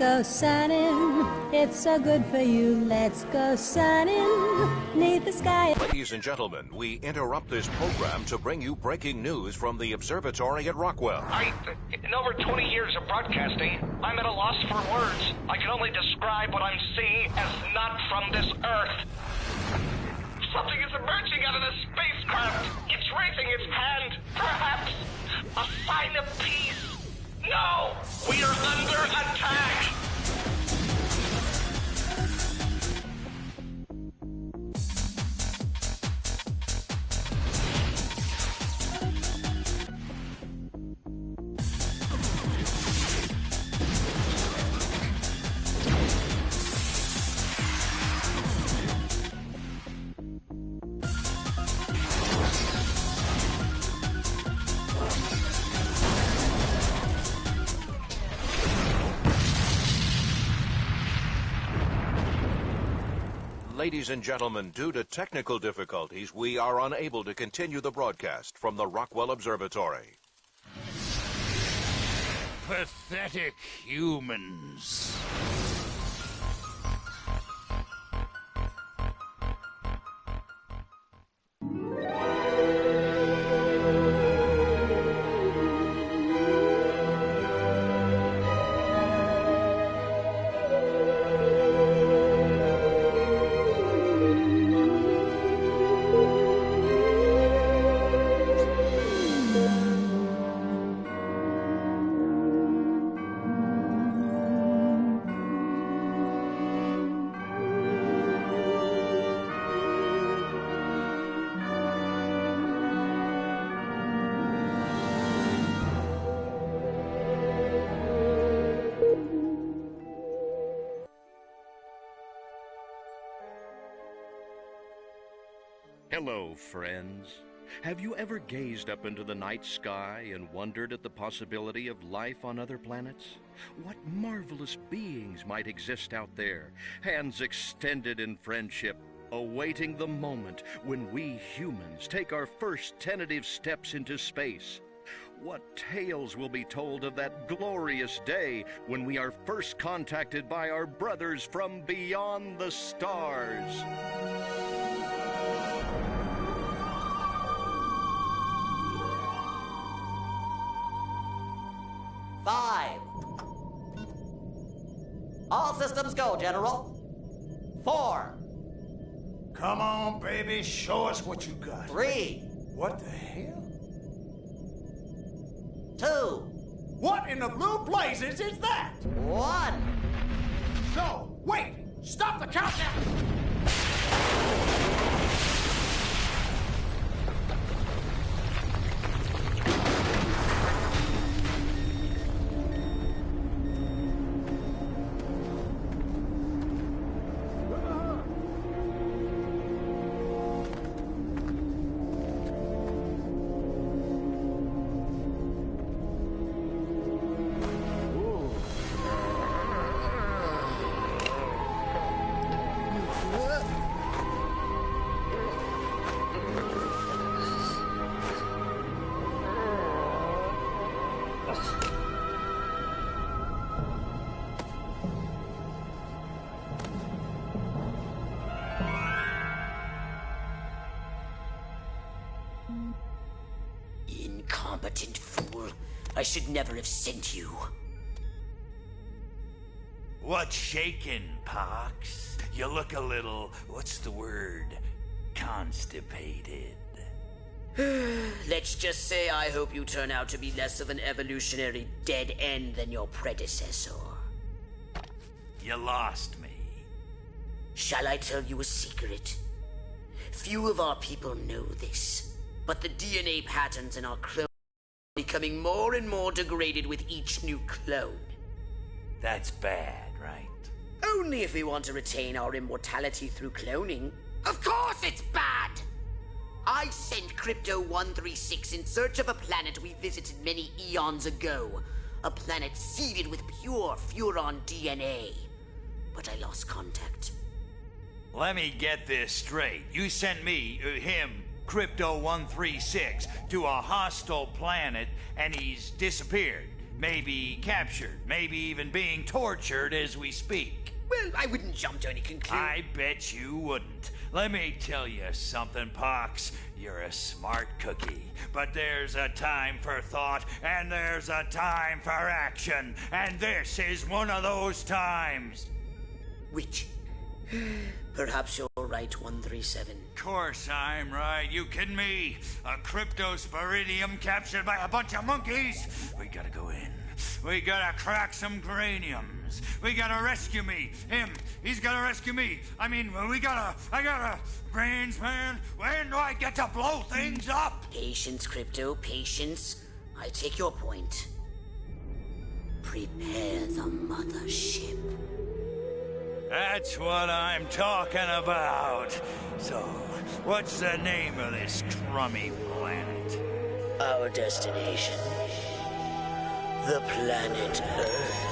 go sunning. It's so good for you. Let's go sunning. Neath the sky. Ladies and gentlemen, we interrupt this program to bring you breaking news from the observatory at Rockwell. In over 20 years of broadcasting, I'm at a loss for words. I can only describe what I'm seeing as not from this Earth. Something is emerging out of the spacecraft. It's raising its hand. Perhaps a sign of peace. No! We are under attack! Ladies and gentlemen, due to technical difficulties, we are unable to continue the broadcast from the Rockwell Observatory. Pathetic humans. Hello, friends. Have you ever gazed up into the night sky and wondered at the possibility of life on other planets? What marvelous beings might exist out there, hands extended in friendship, awaiting the moment when we humans take our first tentative steps into space? What tales will be told of that glorious day when we are first contacted by our brothers from beyond the stars? All systems go, General. 4. Come on, baby. Show us what you got. 3. What the hell? 2. What in the blue blazes is that? 1. No, wait. Stop the countdown. Incompetent fool. I should never have sent you. What's shaking, Pox? You look a little, what's the word, constipated. Let's just say I hope you turn out to be less of an evolutionary dead end than your predecessor. You lost me. Shall I tell you a secret? Few of our people know this, but the DNA patterns in our clone are becoming more and more degraded with each new clone. That's bad, right? Only if we want to retain our immortality through cloning. Of course it's bad! I sent Crypto-136 in search of a planet we visited many eons ago. A planet seeded with pure Furon DNA. But I lost contact. Let me get this straight. You sent me, him, Crypto-136, to a hostile planet, and he's disappeared. Maybe captured, maybe even being tortured as we speak. Well, I wouldn't jump to any conclusion. I bet you wouldn't. Let me tell you something, Pox. You're a smart cookie. But there's a time for thought, and there's a time for action. And this is one of those times. Which? Perhaps you're right, 137. Course I'm right. You kidding me? A cryptosporidium captured by a bunch of monkeys? We gotta go in. We gotta crack some craniums. We gotta rescue me. Him, he's gotta rescue me. I gotta... Brains, man. When do I get to blow things up? Patience, Crypto, patience. I take your point. Prepare the mothership. That's what I'm talking about. So, what's the name of this crummy planet? Our destination. The planet Earth.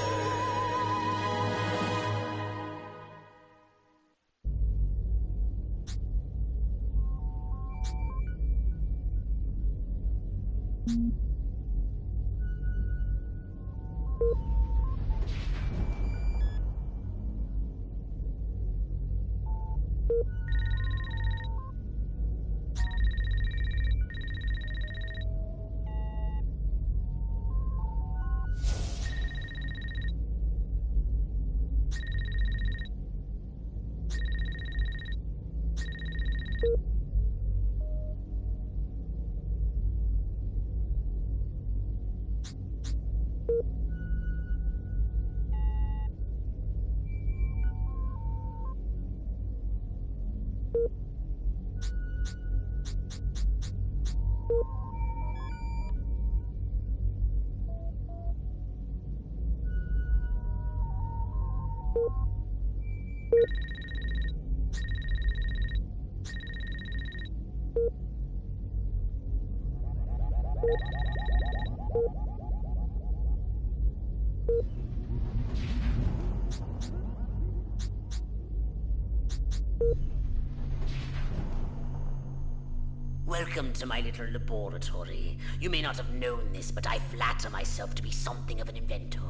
Welcome to my little laboratory. You may not have known this, but I flatter myself to be something of an inventor.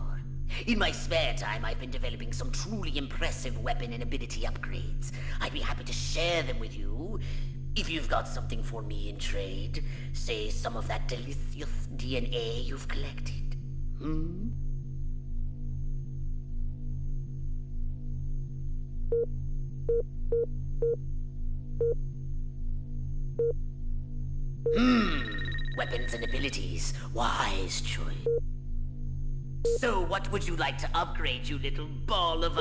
In my spare time, I've been developing some truly impressive weapon and ability upgrades. I'd be happy to share them with you, if you've got something for me in trade. Say some of that delicious DNA you've collected. Weapons and abilities. Wise choice. So, what would you like to upgrade, you little ball of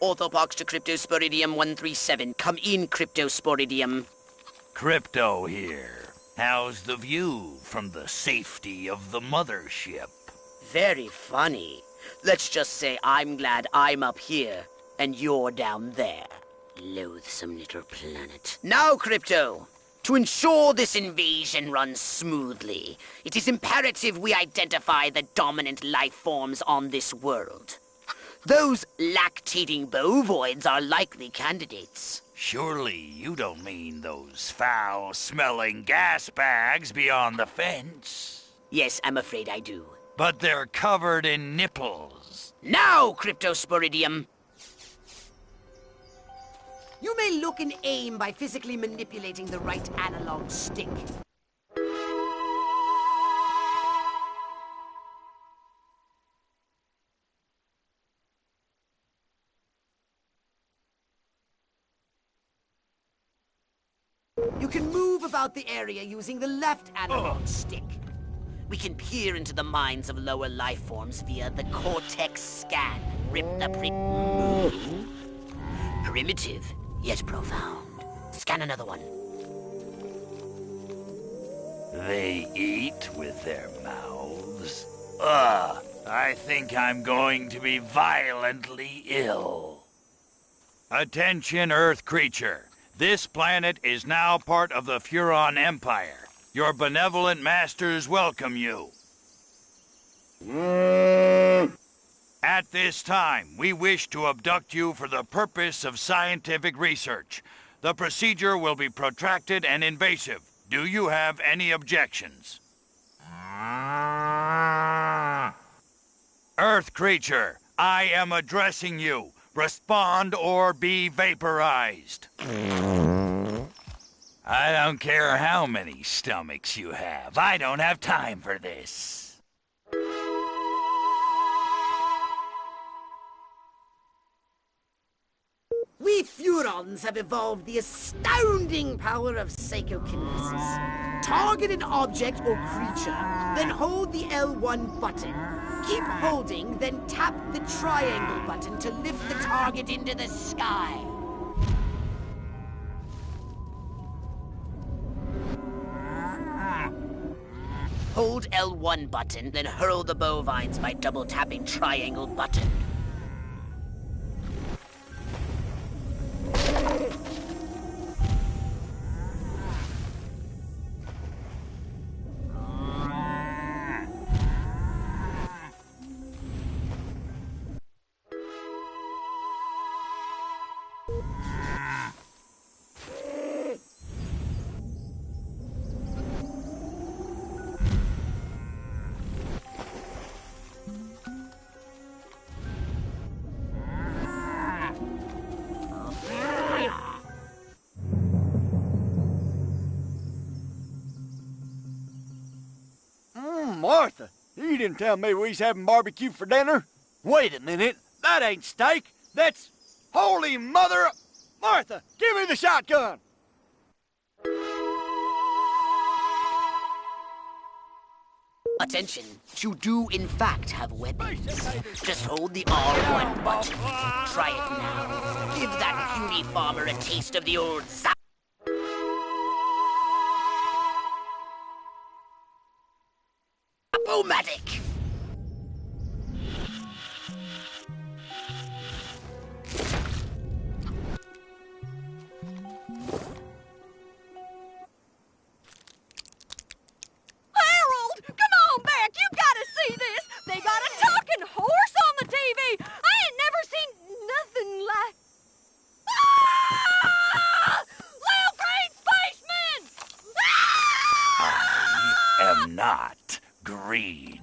Orthopox to Cryptosporidium 137. Come in, Cryptosporidium. Crypto here. How's the view from the safety of the mothership? Very funny. Let's just say I'm glad I'm up here, and you're down there. Loathsome little planet. Now, Crypto! To ensure this invasion runs smoothly, it is imperative we identify the dominant life forms on this world. Those lactating bovoids are likely candidates. Surely you don't mean those foul-smelling gas bags beyond the fence? Yes, I'm afraid I do. But they're covered in nipples. Now, Cryptosporidium! You may look and aim by physically manipulating the right analog stick. You can move about the area using the left analog stick. We can peer into the minds of lower life forms via the cortex scan. Rip the primitive, yet profound. Scan another one. They eat with their mouths. Ugh, I think I'm going to be violently ill. Attention, Earth creature. This planet is now part of the Furon Empire. Your benevolent masters welcome you. At this time, we wish to abduct you for the purpose of scientific research. The procedure will be protracted and invasive. Do you have any objections? Earth creature, I am addressing you. Respond or be vaporized. I don't care how many stomachs you have. I don't have time for this. We Furons have evolved the astounding power of psychokinesis. Target an object or creature, then hold the L1 button. Keep holding, then tap the triangle button to lift the target into the sky. Hold L1 button, then hurl the bovines by double tapping triangle button. Martha, you didn't tell me we was having barbecue for dinner. Wait a minute, that ain't steak. That's holy mother... Martha, give me the shotgun. Attention, you do in fact have weapons. Just hold the R1 button. Try it now. Give that puny farmer a taste of the old zap. Zapomatic! Not green.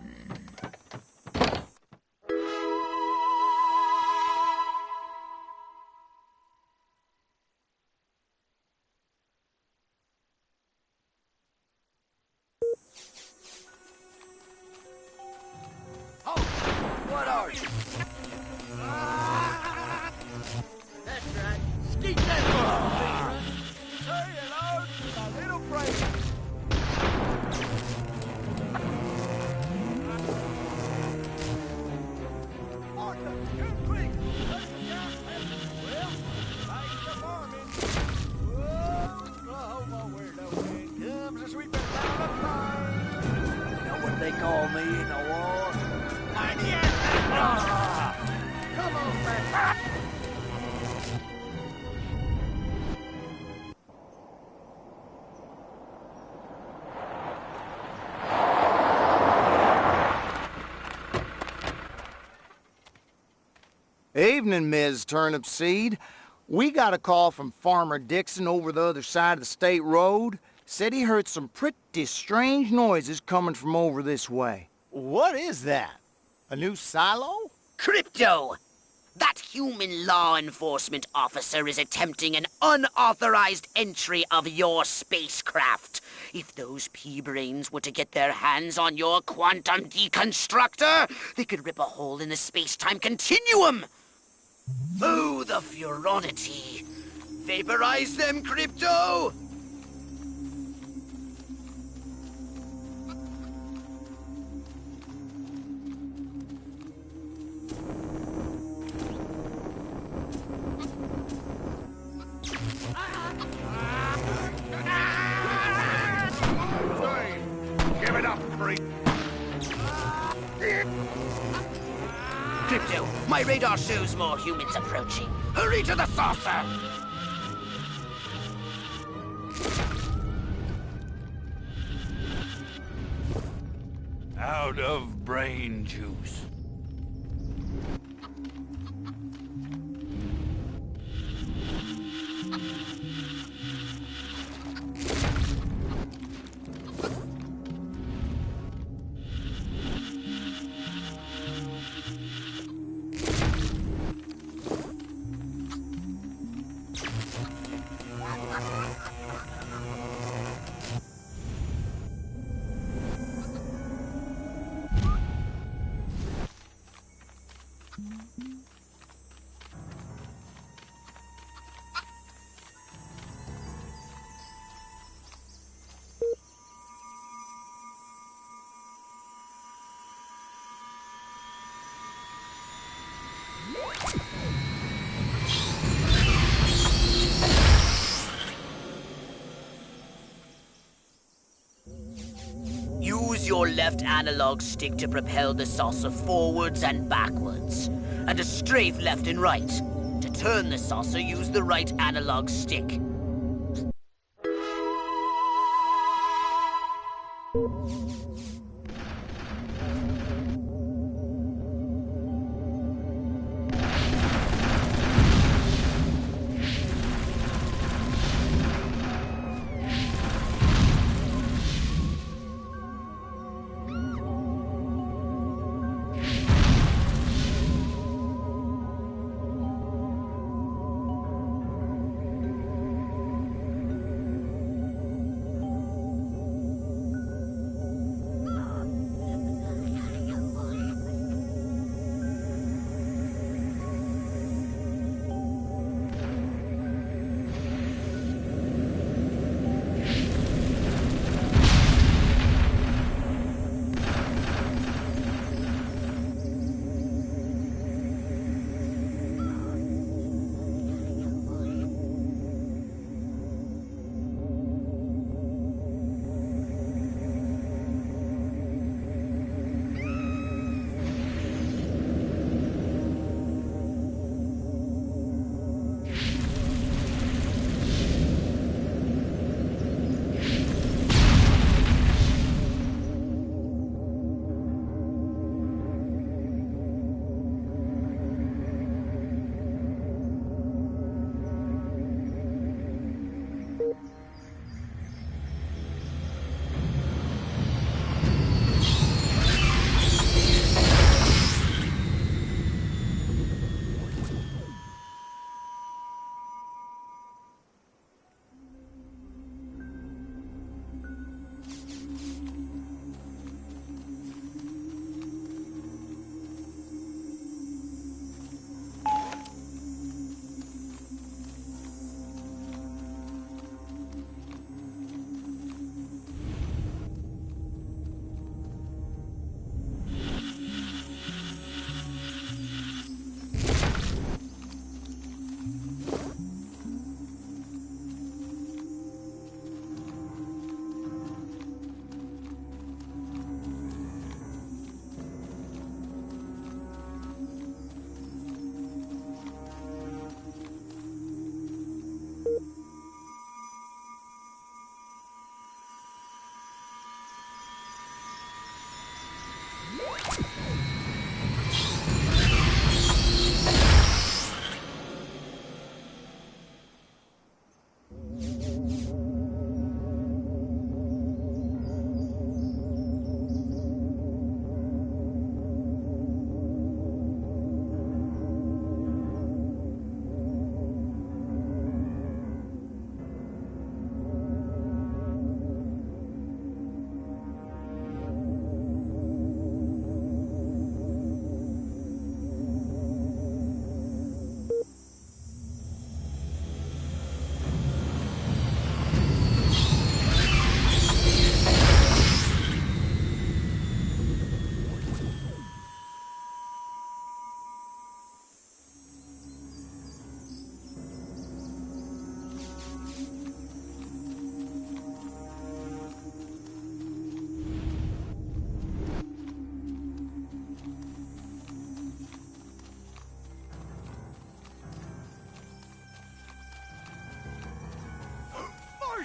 Oh, what are you? That's right. Skeet that ball. Say hello to my little friend. They call me in the war. Come on, man. Evening, Ms. Turnipseed. We got a call from Farmer Dixon over the other side of the state road. Said he heard some pretty strange noises coming from over this way. What is that? A new silo? Crypto! That human law enforcement officer is attempting an unauthorized entry of your spacecraft. If those pea-brains were to get their hands on your quantum deconstructor, they could rip a hole in the space-time continuum. Oh, the furonity. Vaporize them, Crypto! Crypto, my radar shows more humans approaching. Hurry to the saucer! Out of brain juice. Use your left analog stick to propel the saucer forwards and backwards, and a strafe left and right. To turn the saucer, use the right analog stick.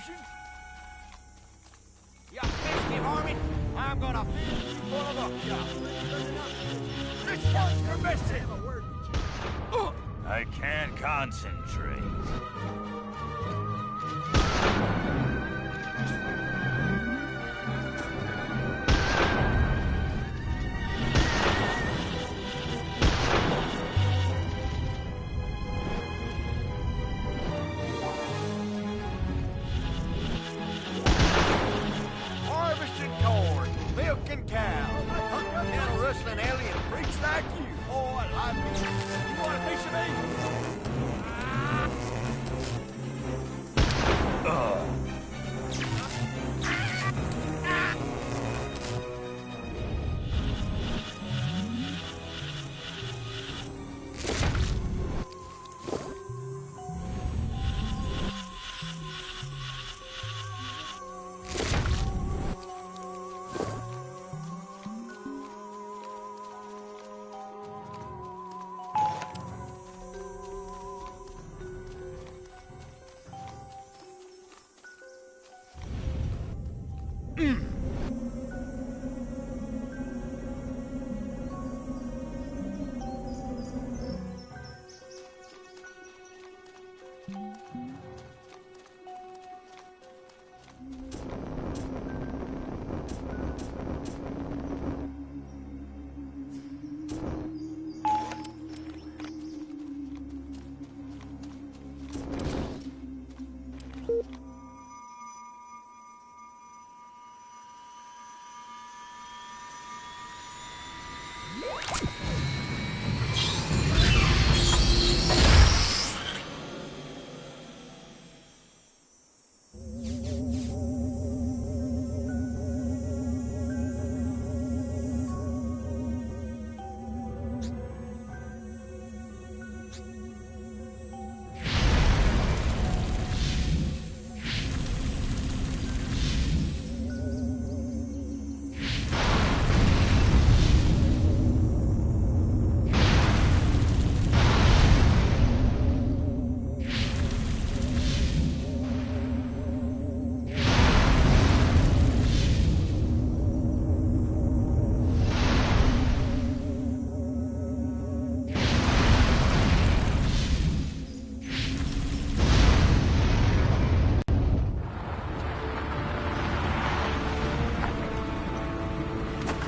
Martians? You pissed me, Harmon. I'm gonna finish you full of upshot. This one's your message. I can't concentrate. Harvesting corn, milking cows, cattle rustling alien freaks like you. Oh, I like it. You want a piece of me?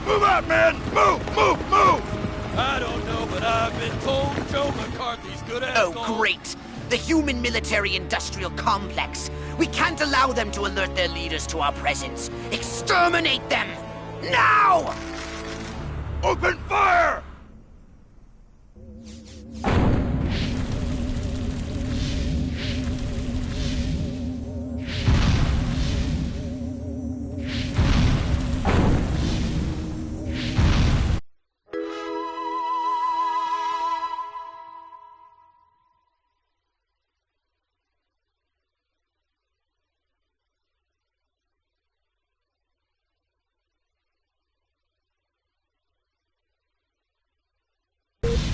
Move out, man! Move, move, move! I don't know, but I've been told Joe McCarthy's good at Great! The human military-industrial complex. We can't allow them to alert their leaders to our presence. Exterminate them! Now! Open fire!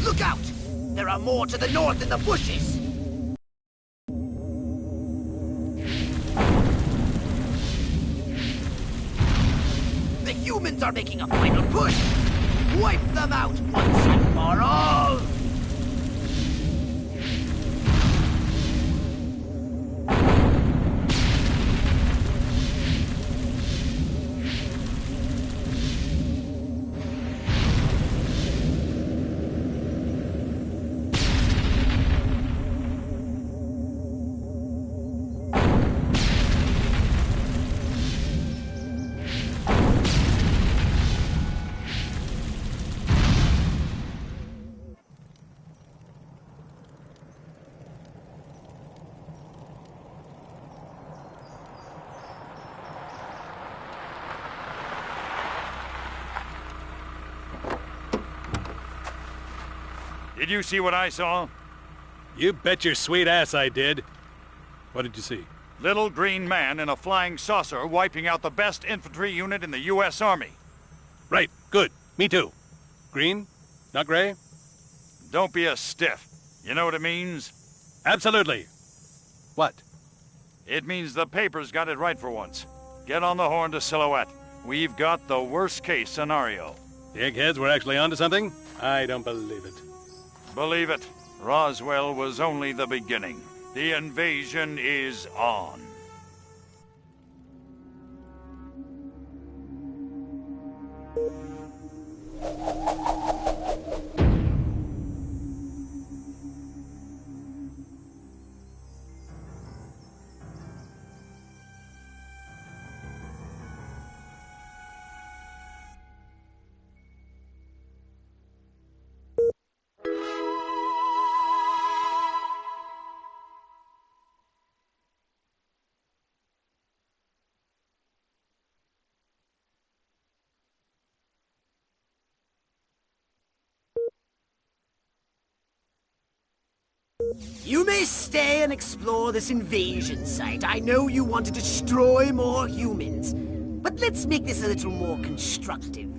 Look out! There are more to the north in the bushes! The humans are making a final push! Wipe them out once and for all! Did you see what I saw? You bet your sweet ass I did. What did you see? Little green man in a flying saucer wiping out the best infantry unit in the U.S. Army. Right, good. Me too. Green, not gray? Don't be a stiff. You know what it means? Absolutely. What? It means the paper's got it right for once. Get on the horn to Silhouette. We've got the worst case scenario. The eggheads were actually onto something? I don't believe it. Believe it, Roswell was only the beginning. The invasion is on. You may stay and explore this invasion site. I know you want to destroy more humans. But let's make this a little more constructive.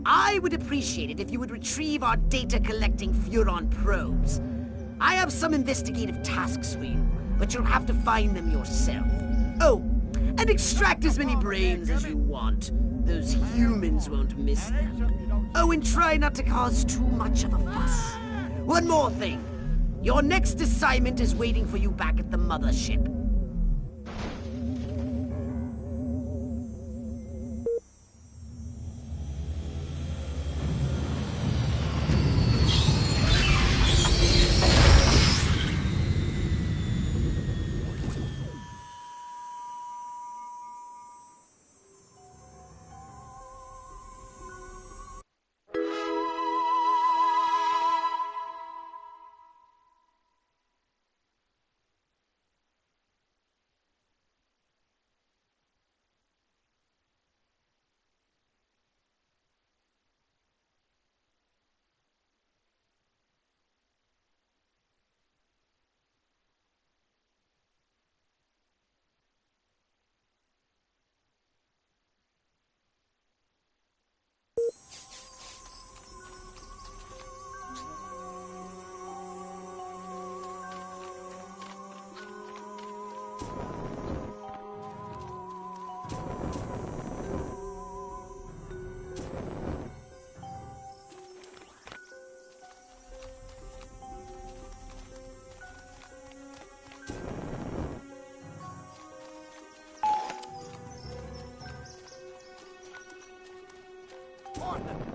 I would appreciate it if you would retrieve our data-collecting Furon probes. I have some investigative tasks for you, but you'll have to find them yourself. Oh, and extract as many brains as you want. Those humans won't miss them. Oh, and try not to cause too much of a fuss. One more thing. Your next assignment is waiting for you back at the mothership.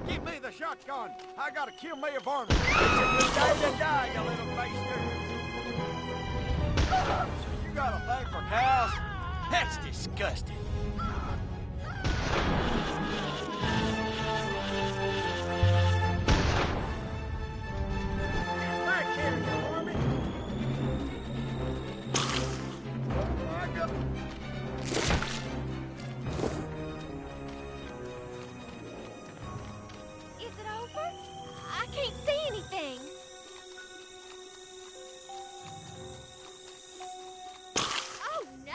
Give me the shotgun. I gotta kill me a varmint. It's a good day to die, you little baster. So you got a thing for cows? That's disgusting. Get back here, you varmint. Oh, I got... I can't see anything. Oh, no!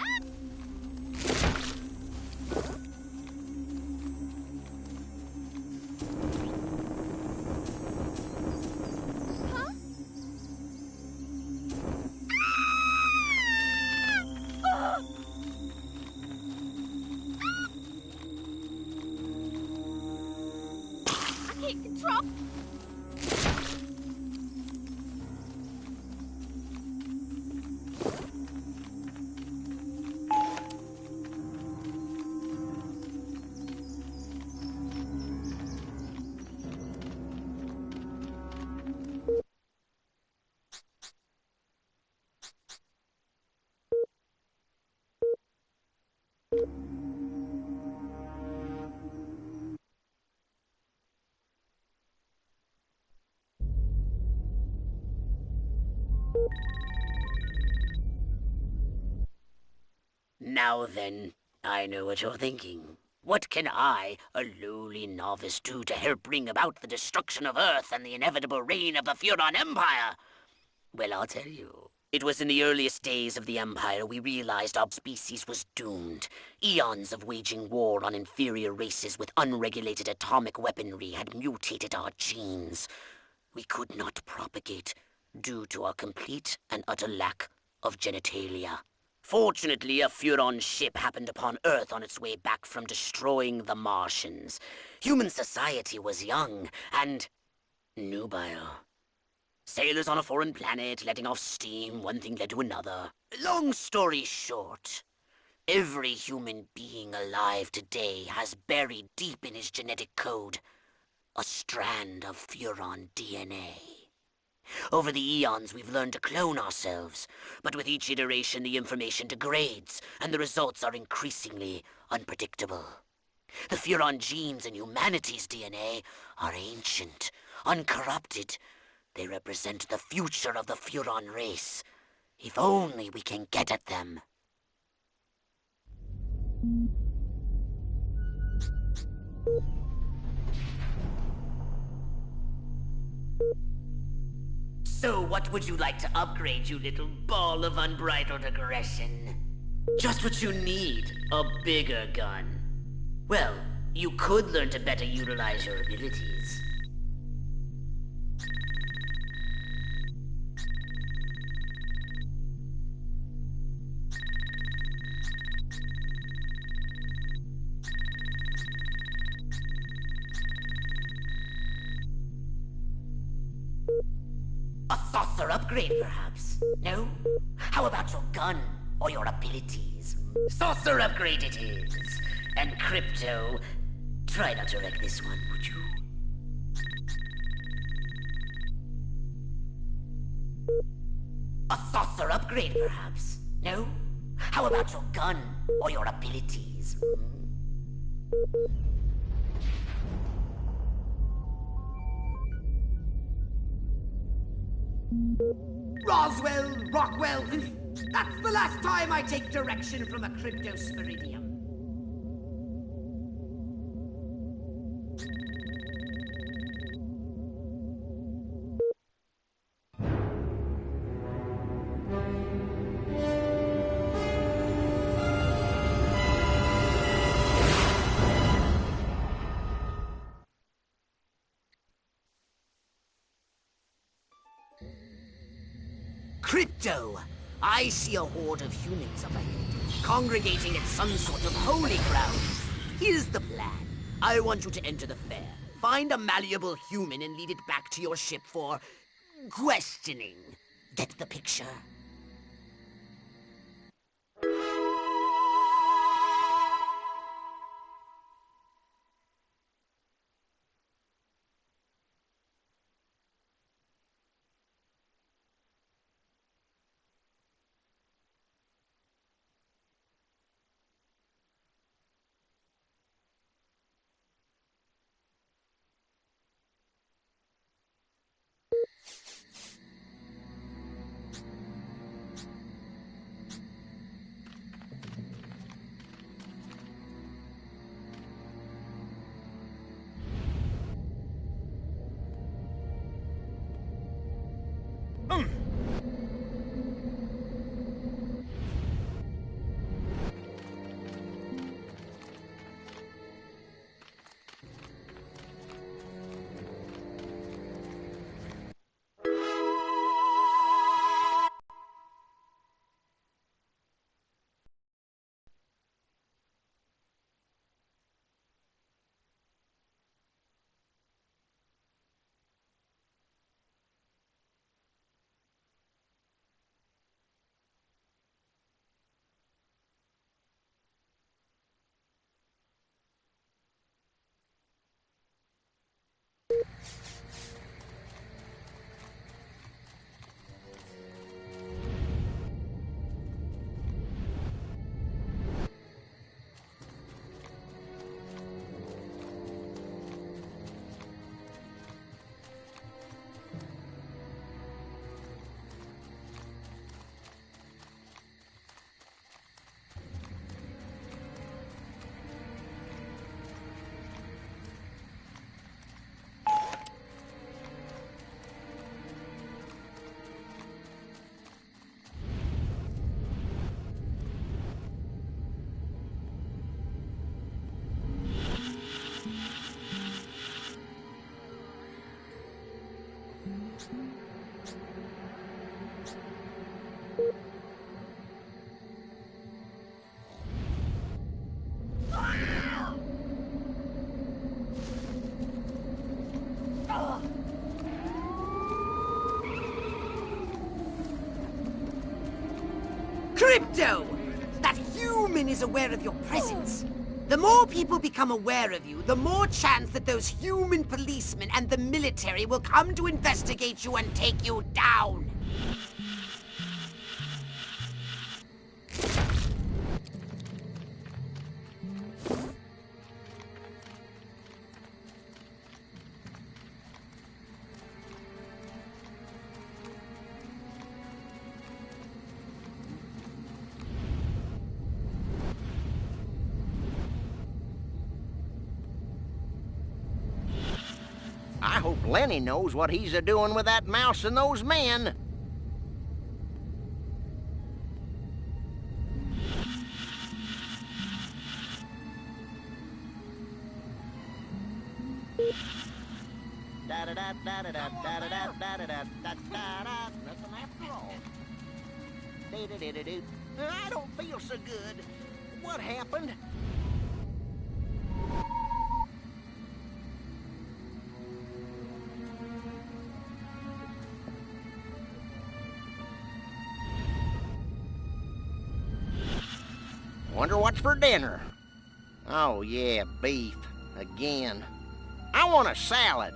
Huh? Ah! I can't control... Now then, I know what you're thinking. What can I, a lowly novice, do to help bring about the destruction of Earth and the inevitable reign of the Furon Empire? Well, I'll tell you. It was in the earliest days of the Empire we realized our species was doomed. Eons of waging war on inferior races with unregulated atomic weaponry had mutated our genes. We could not propagate due to our complete and utter lack of genitalia. Unfortunately, a Furon ship happened upon Earth on its way back from destroying the Martians. Human society was young and nubile. Sailors on a foreign planet, letting off steam, one thing led to another. Long story short, every human being alive today has buried deep in his genetic code a strand of Furon DNA. Over the eons, we've learned to clone ourselves, but with each iteration, the information degrades, and the results are increasingly unpredictable. The Furon genes in humanity's DNA are ancient, uncorrupted. They represent the future of the Furon race. If only we can get at them. So what would you like to upgrade, you little ball of unbridled aggression? Just what you need, a bigger gun. Well, you could learn to better utilize your abilities. A saucer upgrade, perhaps? No? How about your gun or your abilities? Saucer upgrade it is. And Crypto, try not to wreck this one, would you? A saucer upgrade, perhaps? No? How about your gun or your abilities? Roswell, Rockwell, that's the last time I take direction from a cryptosporidium. Crypto! I see a horde of humans up ahead, congregating at some sort of holy ground. Here's the plan. I want you to enter the fair, find a malleable human and lead it back to your ship for questioning. Get the picture? Crypto! That human is aware of your presence. The more people become aware of you, the more chance that those human policemen and the military will come to investigate you and take you down. I hope Lenny knows what he's a-doing with that mouse and those men. Nothing after all. I don't feel so good. What happened? Wonder what's for dinner. Oh, yeah, beef. Again. I want a salad.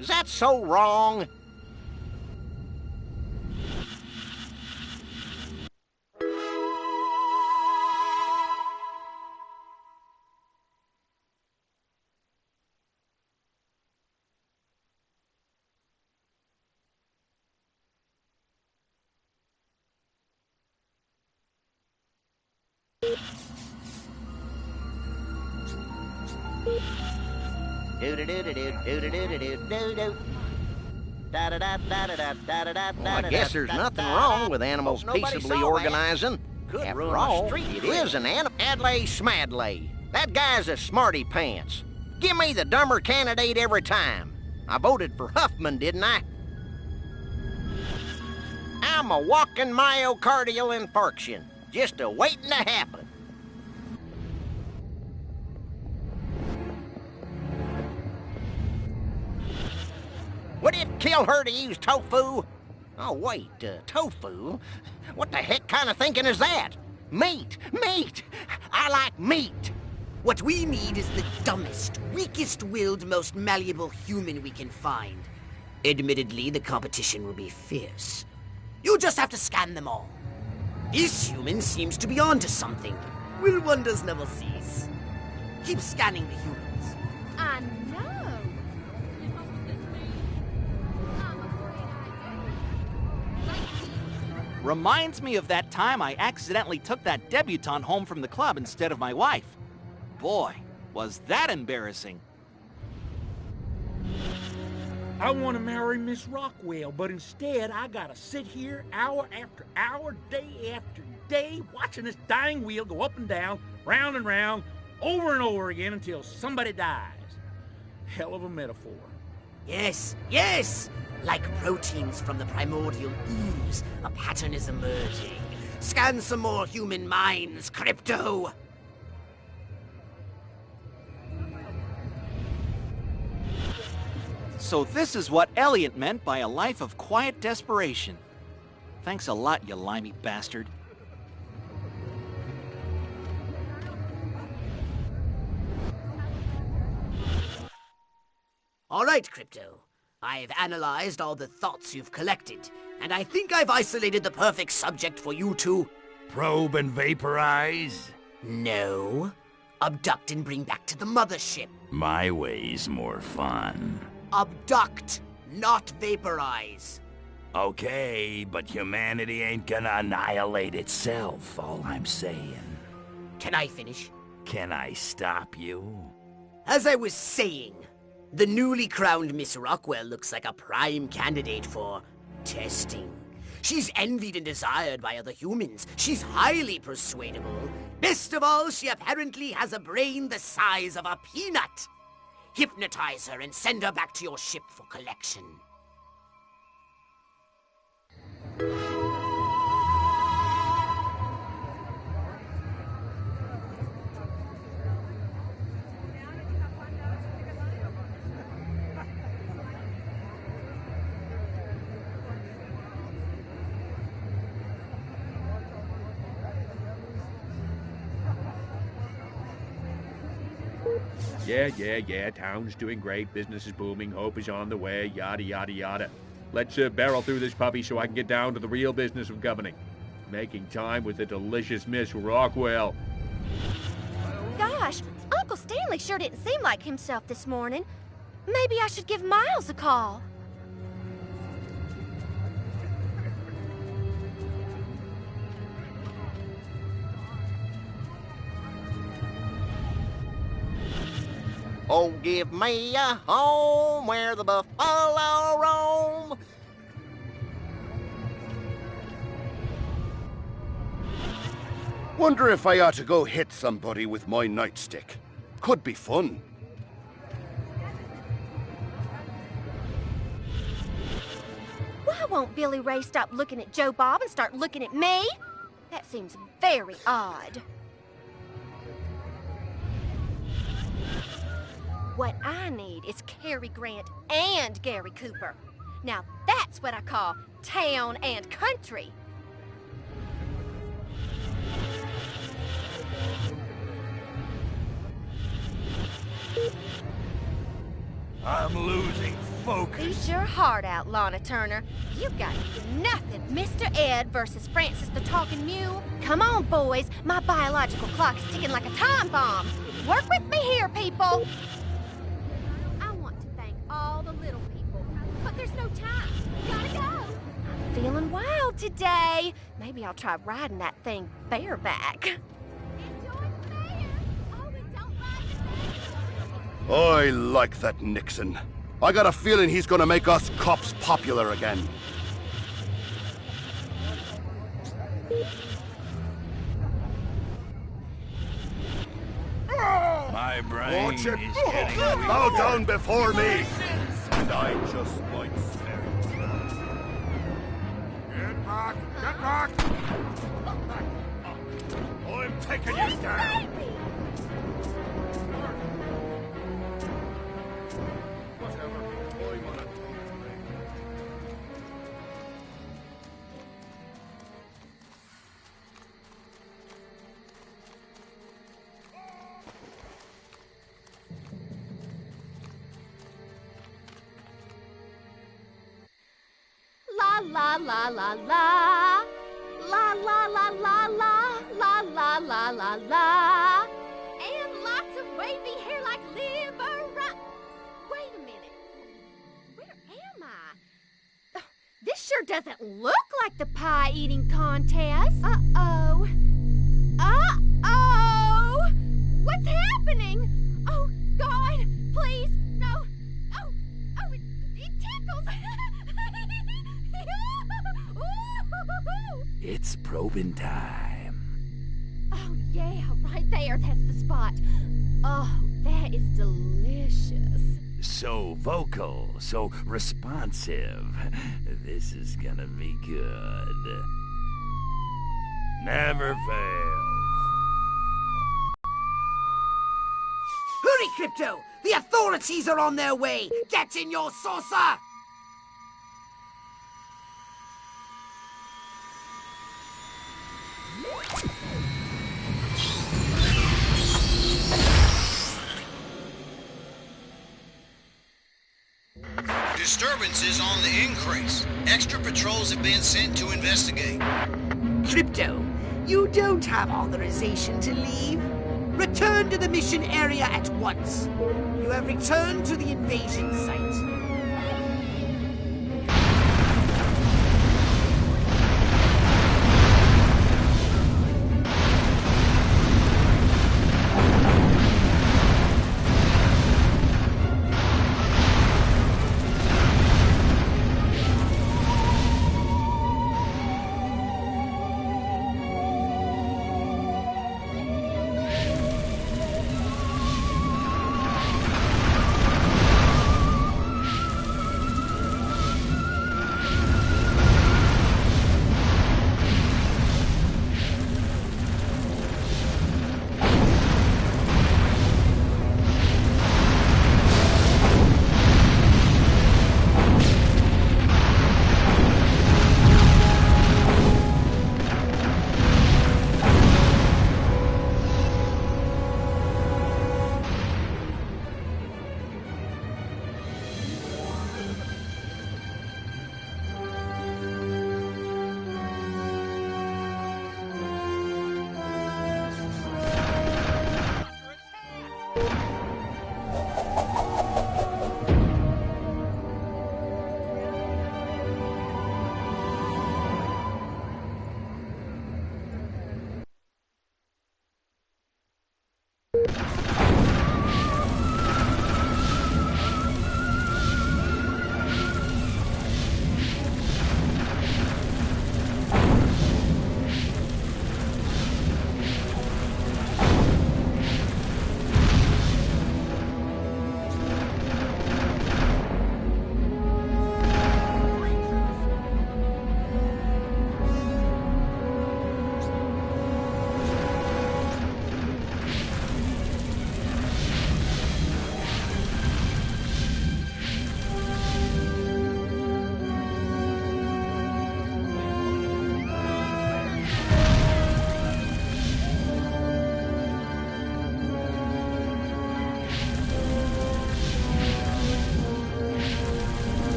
Is that so wrong? Well, I guess there's nothing wrong with animals peaceably organizing. After all, it is an animal. Adlai Smadley. That guy's a smarty pants. Give me the dumber candidate every time. I voted for Huffman, didn't I? I'm a walking myocardial infarction, just a-waiting to happen. Would it kill her to use tofu? Oh, wait, tofu? What the heck kind of thinking is that? Meat! Meat! I like meat! What we need is the dumbest, weakest-willed, most malleable human we can find. Admittedly, the competition will be fierce. You just have to scan them all. This human seems to be onto something. Will wonders never cease? Keep scanning the humans. I know. Reminds me of that time I accidentally took that debutante home from the club instead of my wife. Boy, was that embarrassing. I want to marry Miss Rockwell, but instead I gotta sit here hour after hour, day after day, watching this dying wheel go up and down, round and round, over and over again until somebody dies. Hell of a metaphor. Yes, yes! Like proteins from the primordial ooze, a pattern is emerging. Scan some more human minds, Crypto! So this is what Elliot meant by a life of quiet desperation. Thanks a lot, you limey bastard. All right, Crypto. I've analyzed all the thoughts you've collected, and I think I've isolated the perfect subject for you to... Probe and vaporize? No. Abduct and bring back to the mothership. My way's more fun. Abduct, not vaporize. Okay, but humanity ain't gonna annihilate itself, all I'm saying. Can I finish? Can I stop you? As I was saying, the newly crowned Miss Rockwell looks like a prime candidate for testing. She's envied and desired by other humans. She's highly persuadable. Best of all, she apparently has a brain the size of a peanut. Hypnotize her and send her back to your ship for collection. Yeah, town's doing great, business is booming, hope is on the way, yada, yada, yada. Let's barrel through this puppy so I can get down to the real business of governing. Making time with the delicious Miss Rockwell. Gosh, Uncle Stanley sure didn't seem like himself this morning. Maybe I should give Miles a call. Oh, give me a home where the buffalo roam. Wonder if I ought to go hit somebody with my nightstick. Could be fun. Why won't Billy Ray stop looking at Joe Bob and start looking at me? That seems very odd. What I need is Cary Grant and Gary Cooper. Now that's what I call town and country. I'm losing focus. Eat your heart out, Lana Turner. You got nothing. Mr. Ed versus Francis the Talking Mule. Come on, boys. My biological clock is ticking like a time bomb. Work with me here, people. I want to thank all the little people, but there's no time. Gotta go. I'm feeling wild today. Maybe I'll try riding that thing bareback. I like that Nixon. I got a feeling he's gonna make us cops popular again. My brain is getting weak. Bow down before me, and I just might spare you. Get back! Get back! I'm taking you down! La la la la la la la la la la la la la la and lots of wavy hair like liver. Wait a minute. Where am I? This sure doesn't look like the pie eating contest. Uh-oh. Uh-oh! What's happening? Oh, God, please, no. Oh, it tickles. It's probing time. Oh, yeah, right there. That's the spot. Oh, that is delicious. So vocal, so responsive. This is gonna be good. Never fails. Hurry, Crypto! The authorities are on their way! Get in your saucer! Disturbances on the increase. Extra patrols have been sent to investigate. Crypto, you don't have authorization to leave. Return to the mission area at once. You have returned to the invasion site.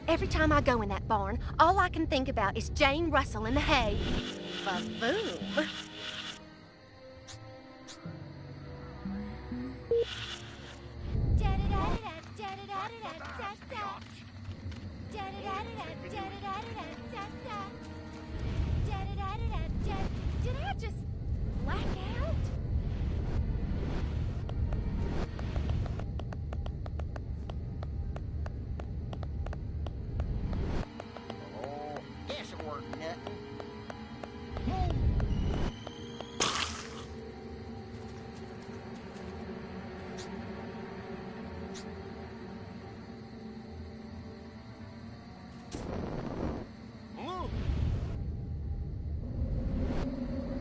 Every time I go in that barn, all I can think about is Jane Russell in the hay. Ba-boom. Did I just black out? Guess it weren't nothing.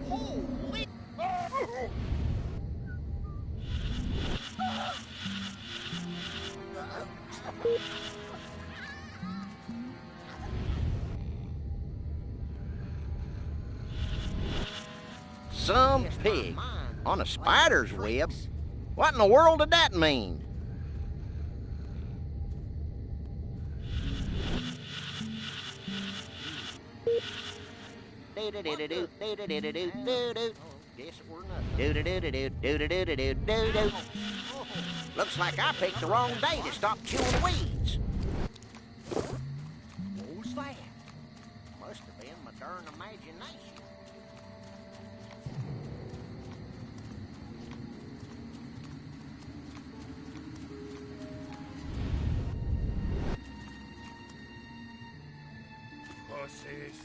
Holy! Some pig on a spider's web? What in the world did that mean? Looks like I picked the wrong day to stop chewing weeds. What's that? Must have been my darn imagination. Pussies.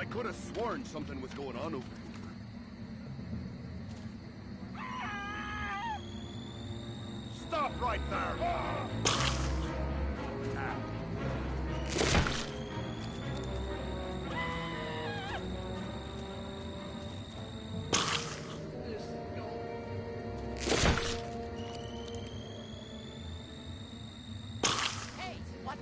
I could have sworn something was going on over here. Stop right there! Hey, watch.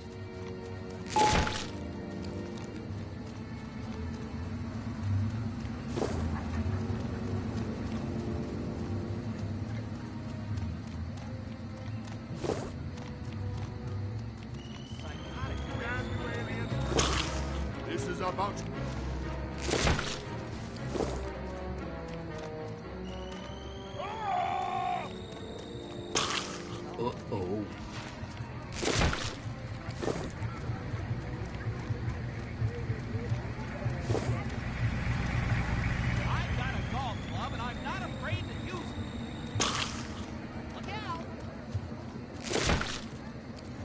This is about... Uh-oh. I've got a golf club, and I'm not afraid to use it. Look out!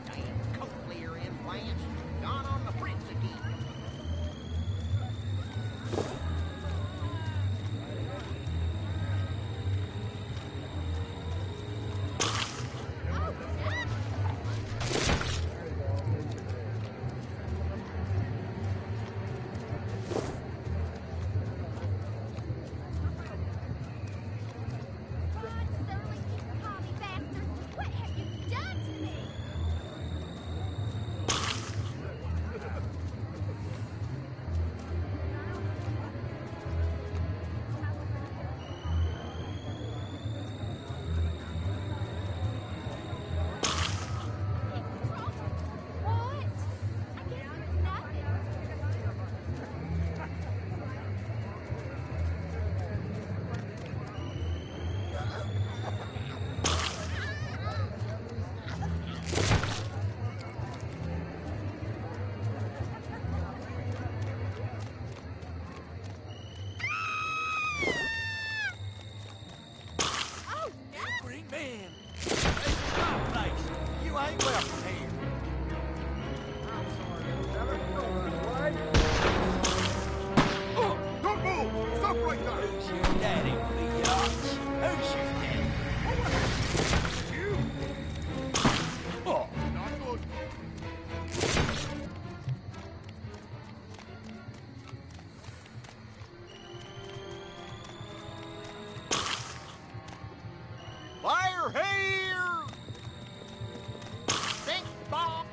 Damn cochlear implants. Gone on the fritz again. Rod Sterling, you commie bastard! What have you done to me? What? I guess it was nothing. Oh, no! Green man! This is my place. You ain't welcome here. I'm sorry, fella. Oh, don't move! Stop right there! Who's your daddy, biatch? Who's your daddy? You! Oh, Not good. Fire here! Think bomb!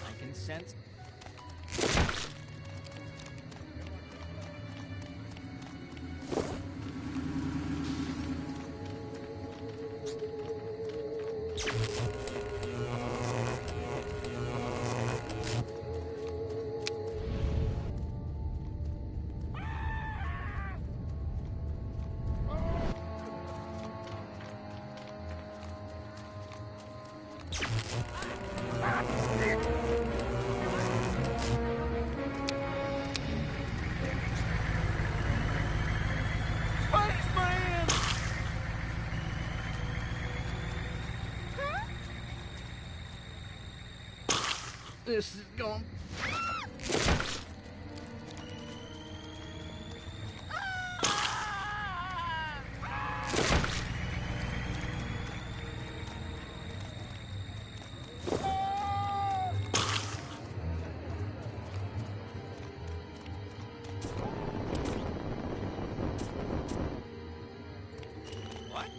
I can sense. Spaceman! This is going... What?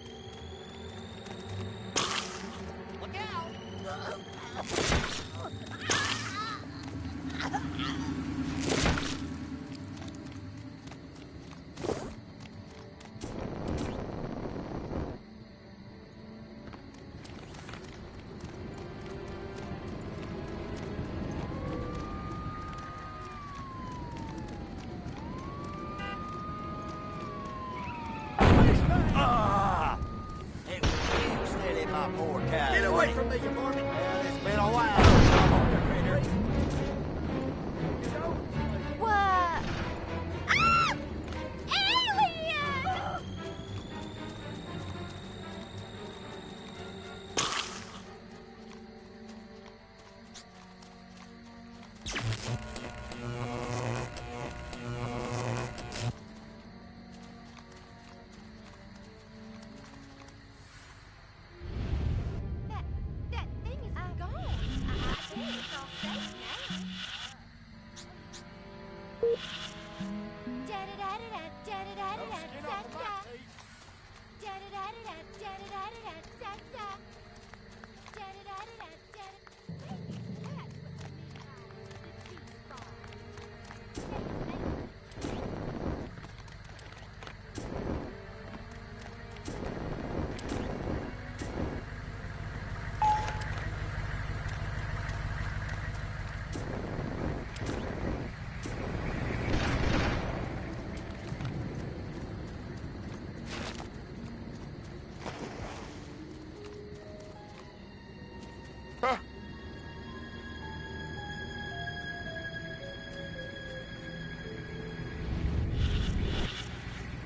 my poor cow. Get away from me, you varmint! It's been a while. What? Ah! Alien! That thing is gone. I think it's all safe now.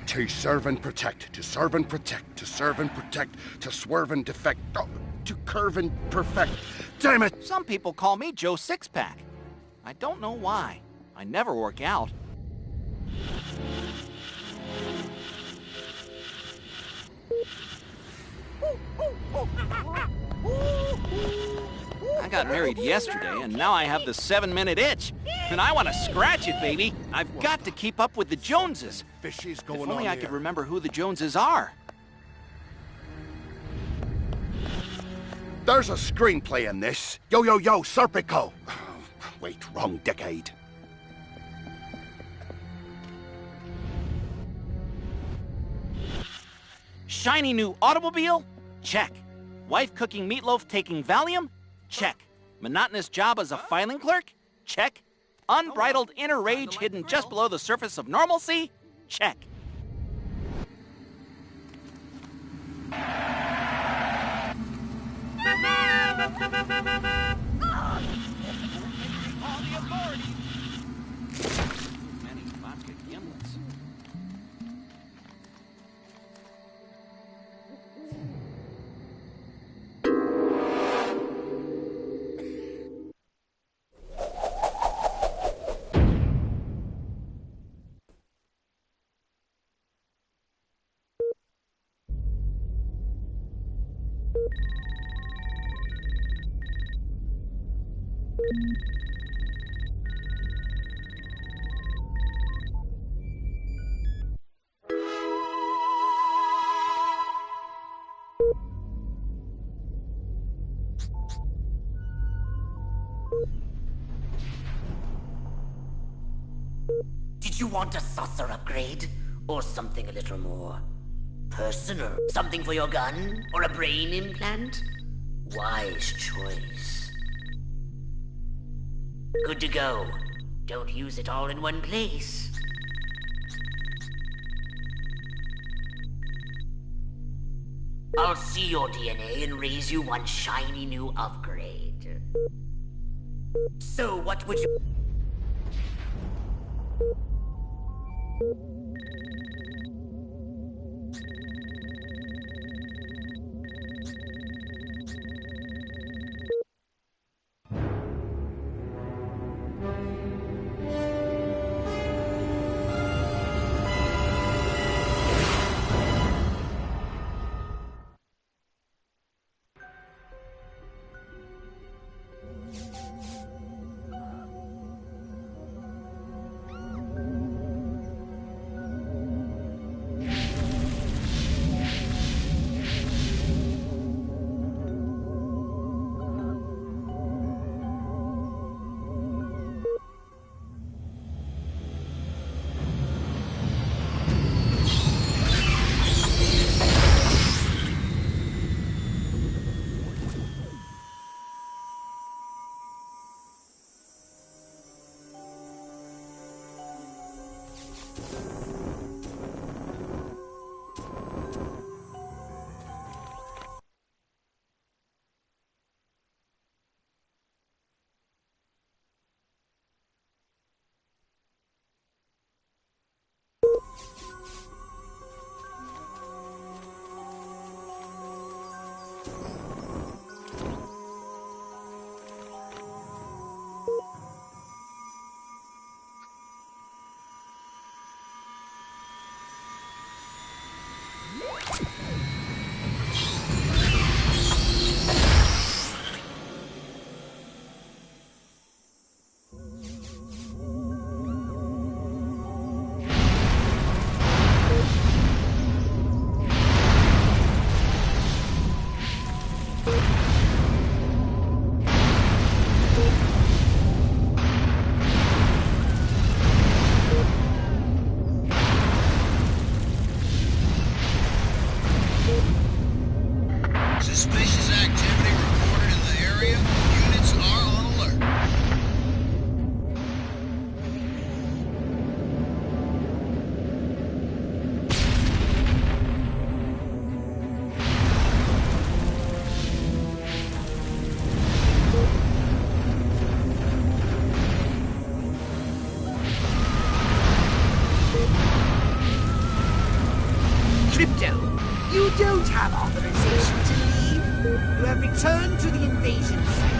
To serve and protect, to serve and protect, to serve and protect, to swerve and defect, to curve and perfect. Damn it! Some people call me Joe Sixpack. I don't know why. I never work out. I got married yesterday, and now I have the 7-minute itch. And I want to scratch it, baby. I've got to keep up with the Joneses. Fishies If only I could remember who the Joneses are. There's a screenplay in this. Yo, yo, yo, Serpico. Wait, wrong decade. Shiny new automobile? Check. Wife cooking meatloaf taking Valium? Check. Monotonous job as a filing clerk? Check. Unbridled inner rage hidden just below the surface of normalcy? Check. Many vodka gimlets. Did you want a saucer upgrade? Or something a little more personal? Something for your gun? Or a brain implant? Wise choice. Good to go. Don't use it all in one place. I'll see your DNA and raise you one shiny new upgrade. So what would you... Suspicious activity reported in the area. Units are on alert. Crypto, you don't have authorization to leave. You have returned to the invasion site.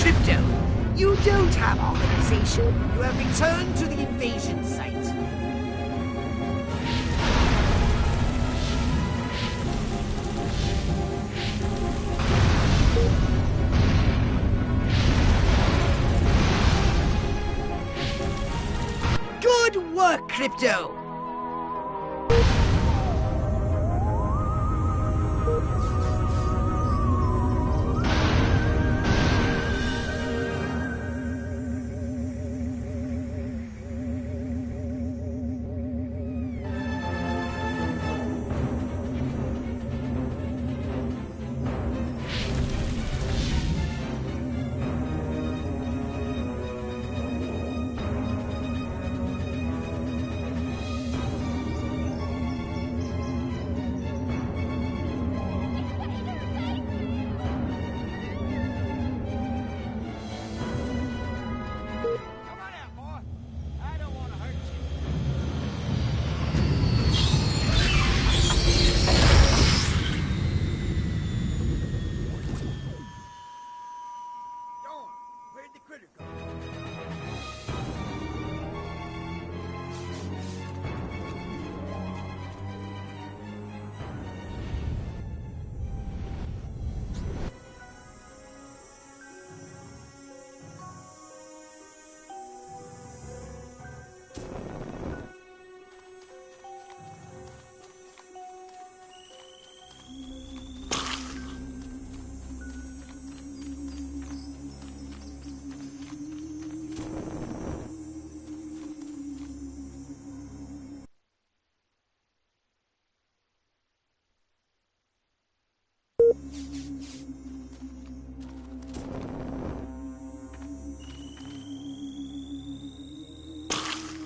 Crypto, you don't have authorization. You have returned to the invasion site. Good work, Crypto! Where'd the critter go?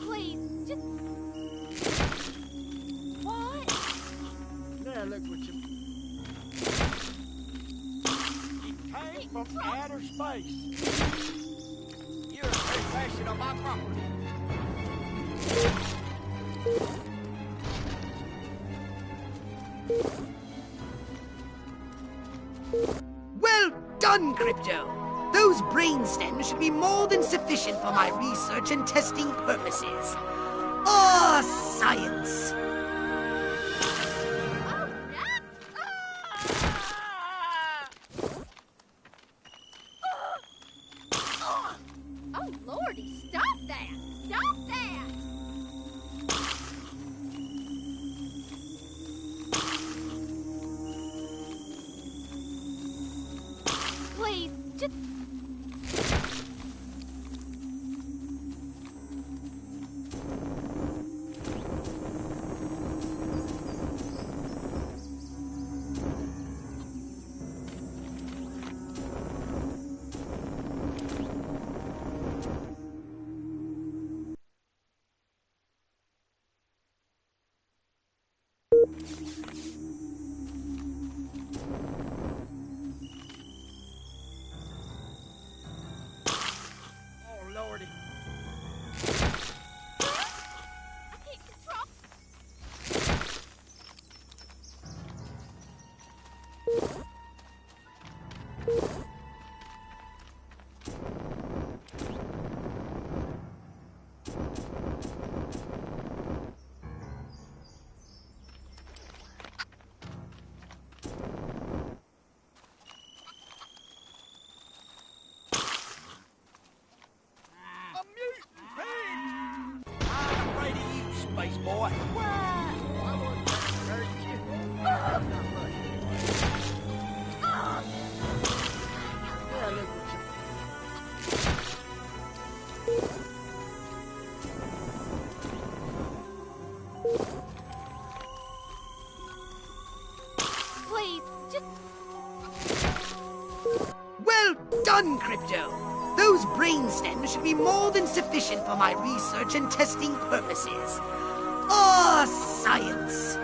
Please, just... What? There, look what you... It came from outer space. You're trespassing on my property. Well done, Crypto! Those brain stems should be more than sufficient for my research and testing purposes. Ah, science! Oh, Lordy, stop that! just... Oh, Lordy. I'm afraid of you, space boy. Please, just... Well done, Crypto! Those brain stems should be more than sufficient for my research and testing purposes. Ah, science!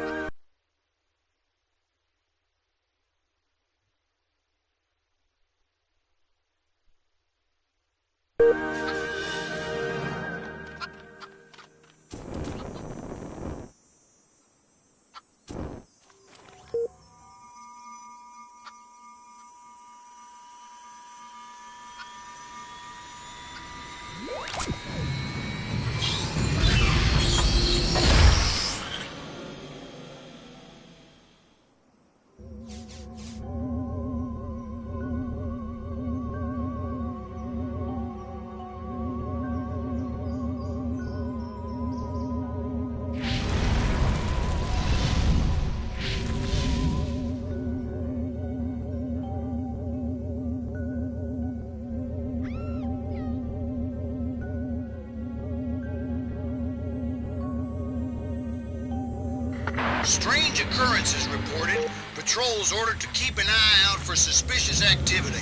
Strange occurrences reported. Patrols ordered to keep an eye out for suspicious activity.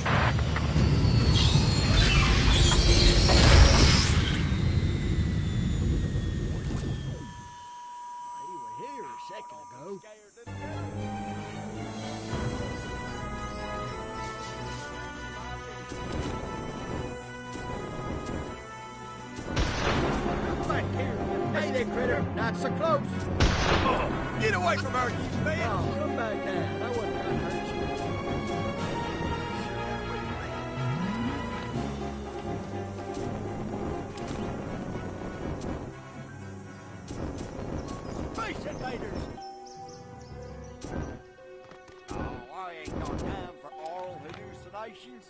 You were here a second ago. Back here. Hey there, critter. Not so close. Get away from her, you man! Oh, come back down. I wasn't trying to hurt you. Space invaders! Oh, I ain't got time for oral hallucinations.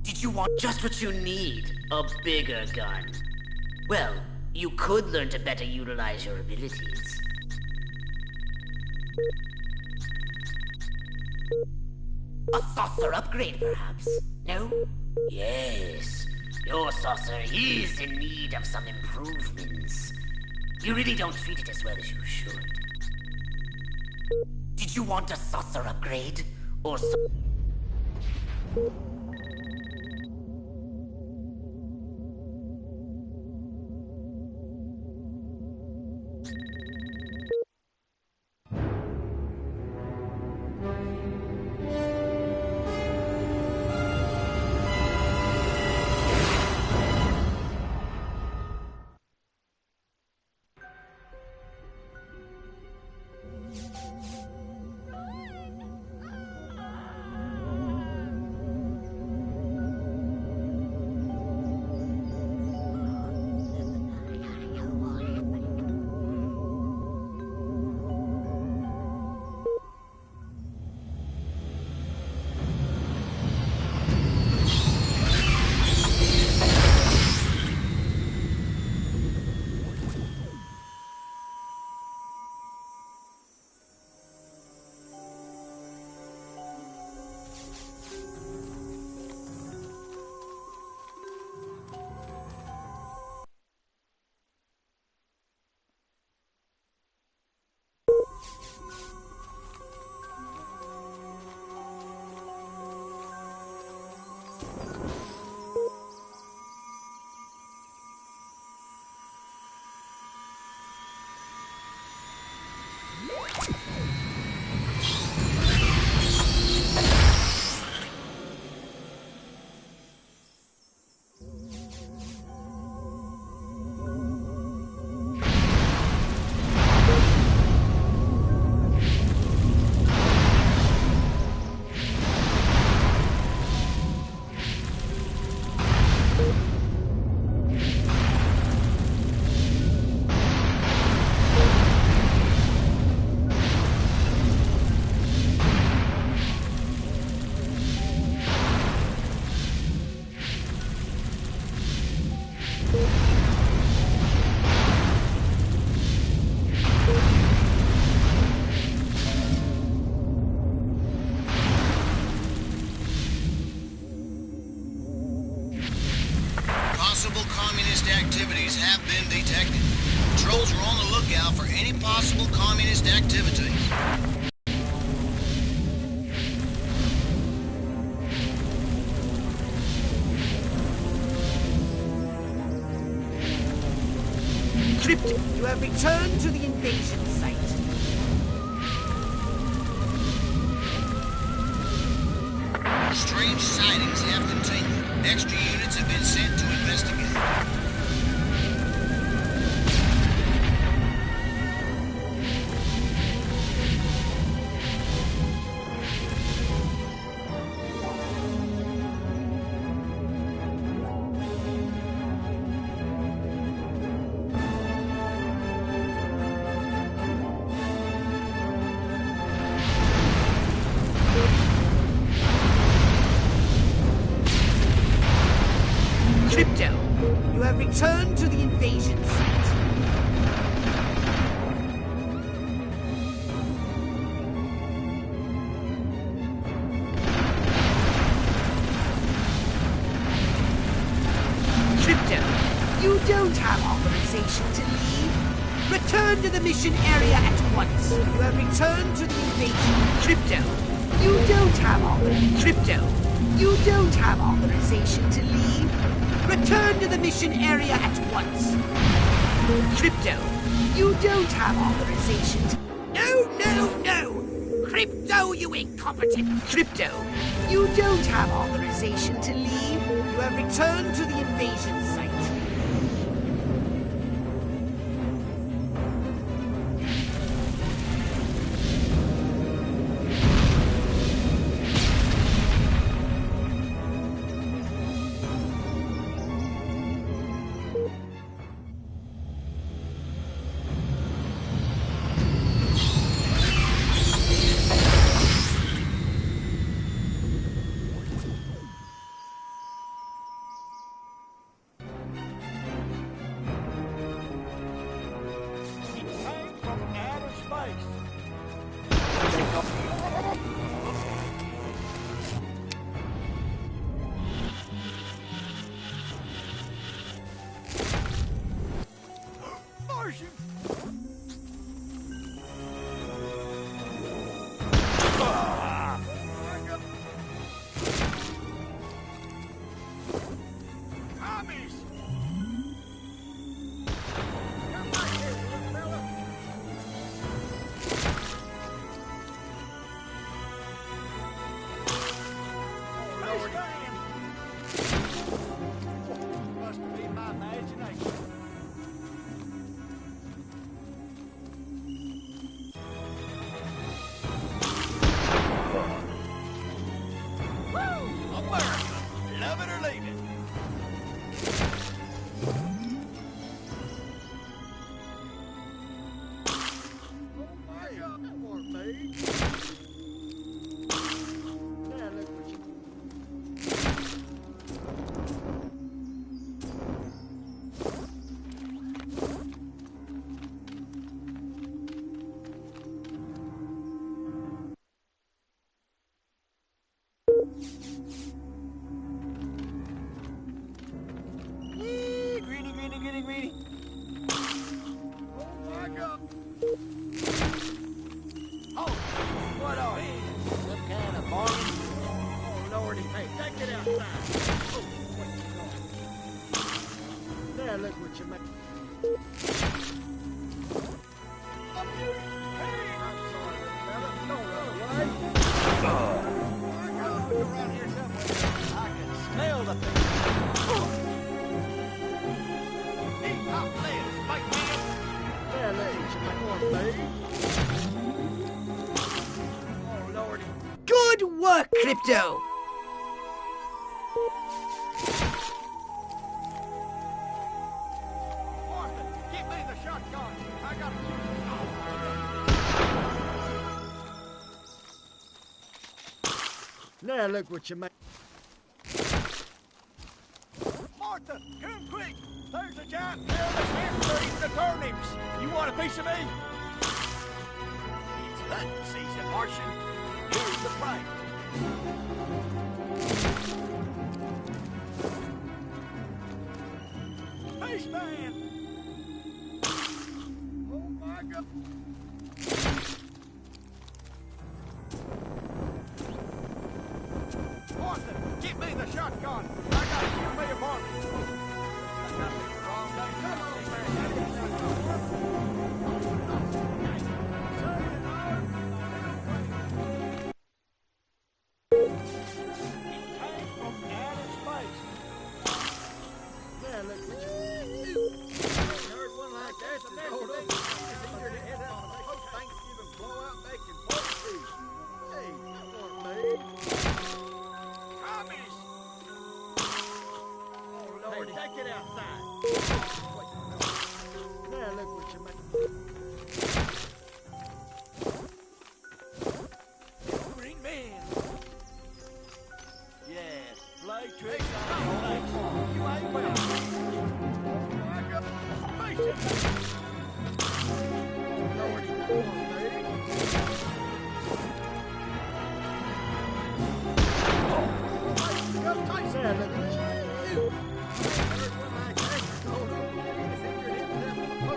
Did you want just what you need? A bigger gun? Well, you could learn to better utilize your abilities. A saucer upgrade, perhaps? No? Yes. Your saucer is in need of some improvements. You really don't treat it as well as you should. Did you want a saucer upgrade? Or activities have been detected. Patrols are on the lookout for any possible communist activities. Crypto, you have returned to the invasion site. Strange sightings have continued. Extra units have been sent to investigate. Crypto, you have returned to the invasion site. Crypto, you don't have authorization to leave. Return to the mission area at once. You have returned to the invasion. Crypto, you don't have authorization to leave. Return to the mission area at once. Crypto, you don't have authorization to... No! Crypto, you incompetent! Crypto, you don't have authorization to leave. You have returned to the invasion site. Greedy. Oh my God. Oh, what are you? Some kind of bargain? Oh, Lordy, hey, take it outside. Oh, what you got? There, look what you made. Hey, I'm sorry, little fella. Don't run away. Oh, my God, you're around here somewhere. I can smell the thing. There, look what you made. Baby. Oh, Lordy. Good work, Crypto! Martha, give me the shotgun. I gotta Now look what you made. Martha, come quick! There's a giant pail of hamburgers and turnips. You want a piece of me? It's hunting season, Martian. Here's the price. Spaceman! Oh my God! Martha, get me the shotgun! I gotta shoot me a Barbie! Wrong day. Come on, man!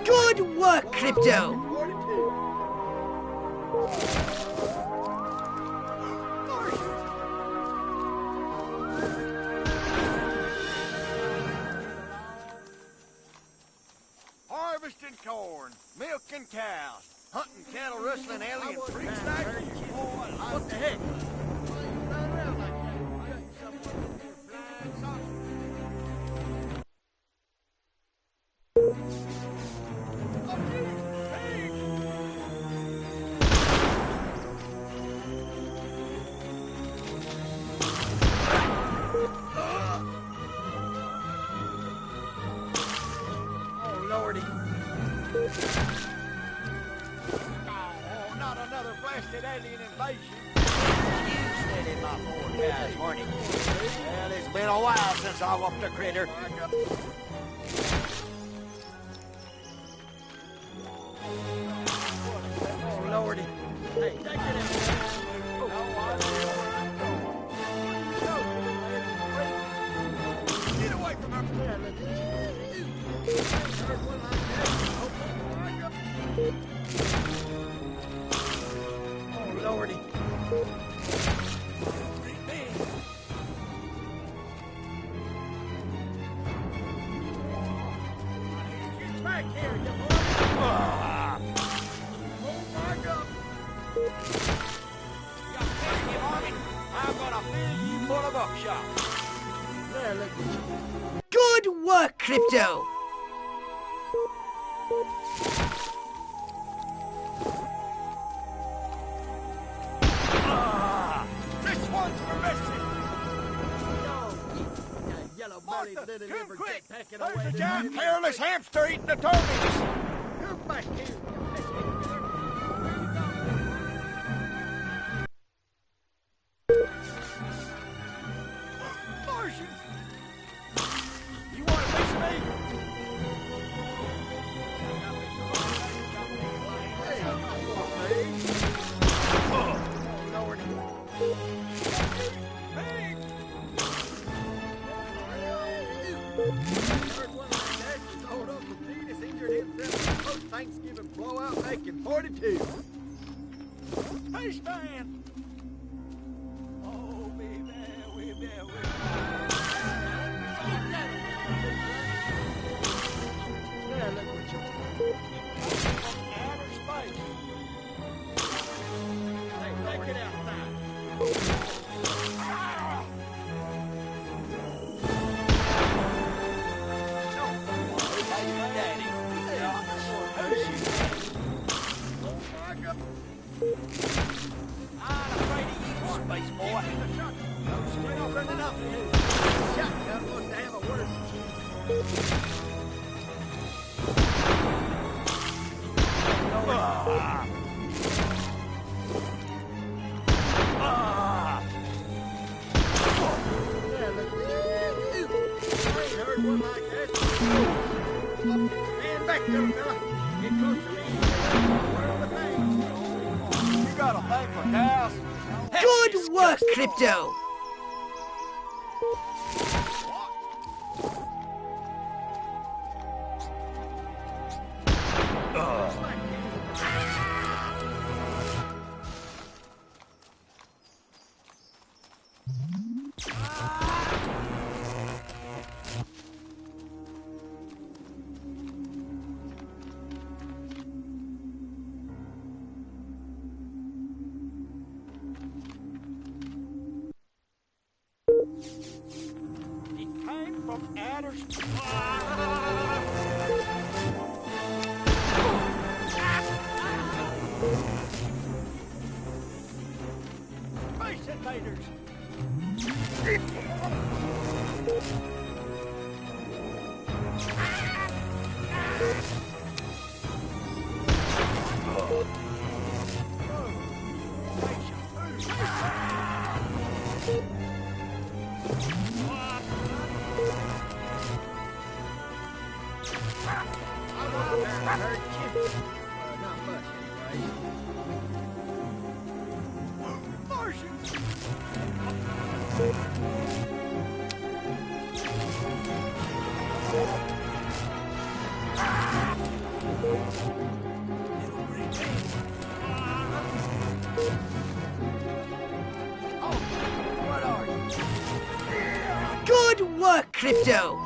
Good work, Crypto! Harvesting corn, milking cows, hunting cattle, rustling alien freaks like you. What the heck? Alien invasion. You steady my poor cows, weren't it? Well, it's been a while since I whooped a critter. Oh, Lordy. Hey, take it out. Get away from her. Lordy. Back here, you boy. Oh my God. You pesky varmint. I'm gonna fill you full of buckshot. There, look at you. Good work, Crypto! This one's for Bessie! Martha, come quick! There's a giant hairless hamster eating the turnips! Come back here! Martians! You want a piece of me? Oh, Lordy! Thanksgiving blowout back in 42. Spaceman! Oh, baby, baby, baby. Yeah, look what you outer space. Hey, take it outside. I'm afraid of you, space boy. No straight off running up. Shotgun was to have a word. One like that. Stand back there, fella. Get close to me. Where are the things? You got a thing for cows? Good work, Crypto! It came from outer Space invaders! Good work, Crypto!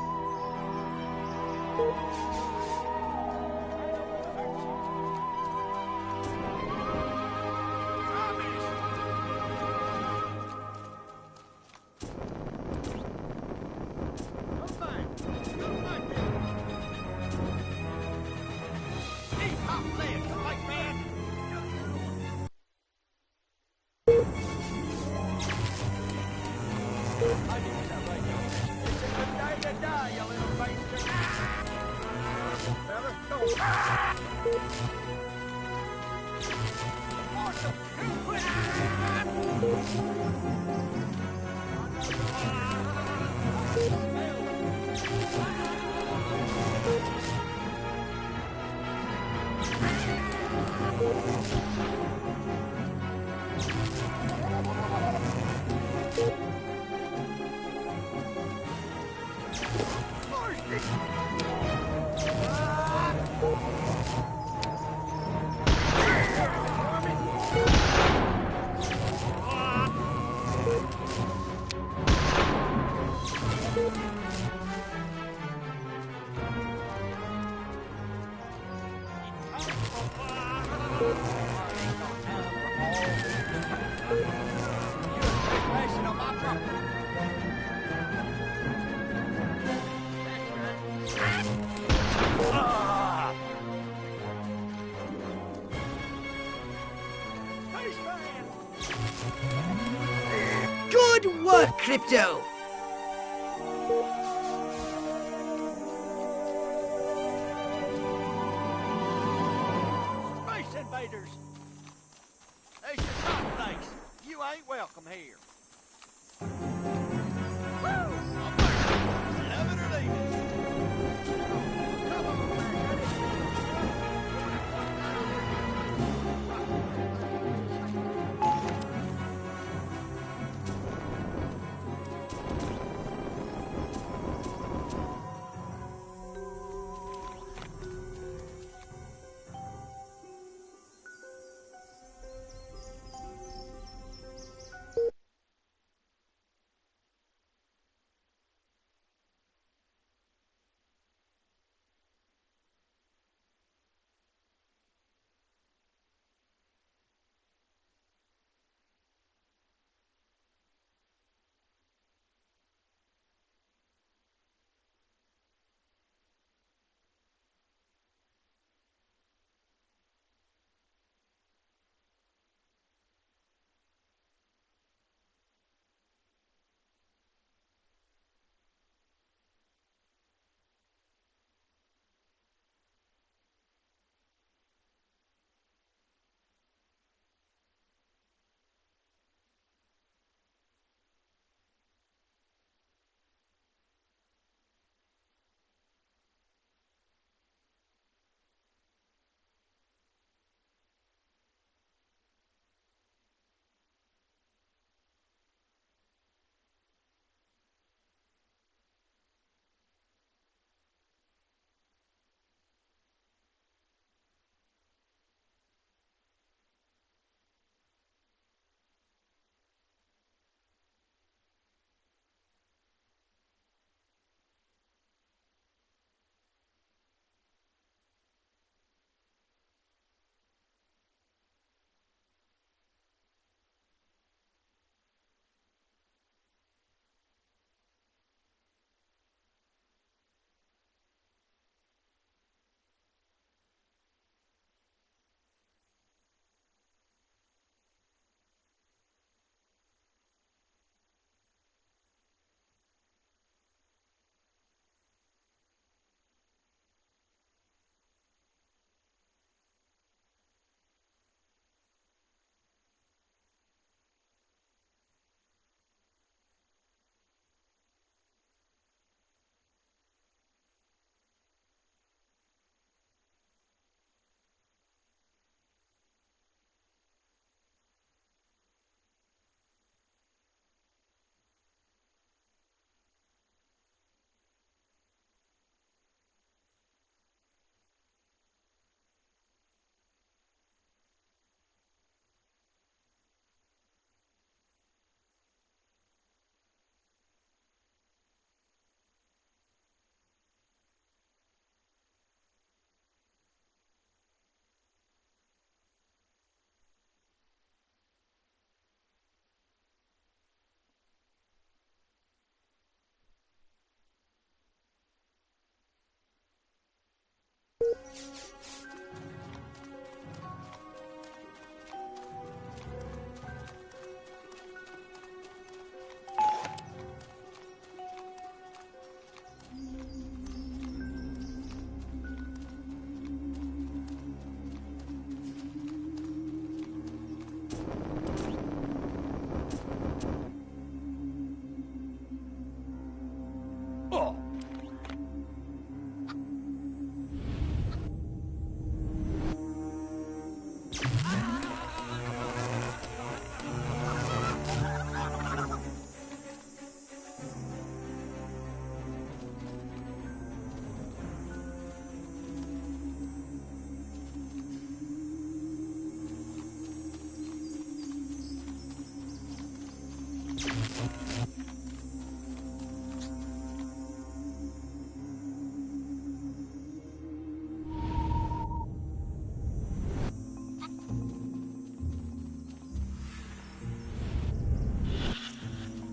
Good work, Crypto! Space invaders! This is my place. You ain't welcome here. Love it or leave it. Come on,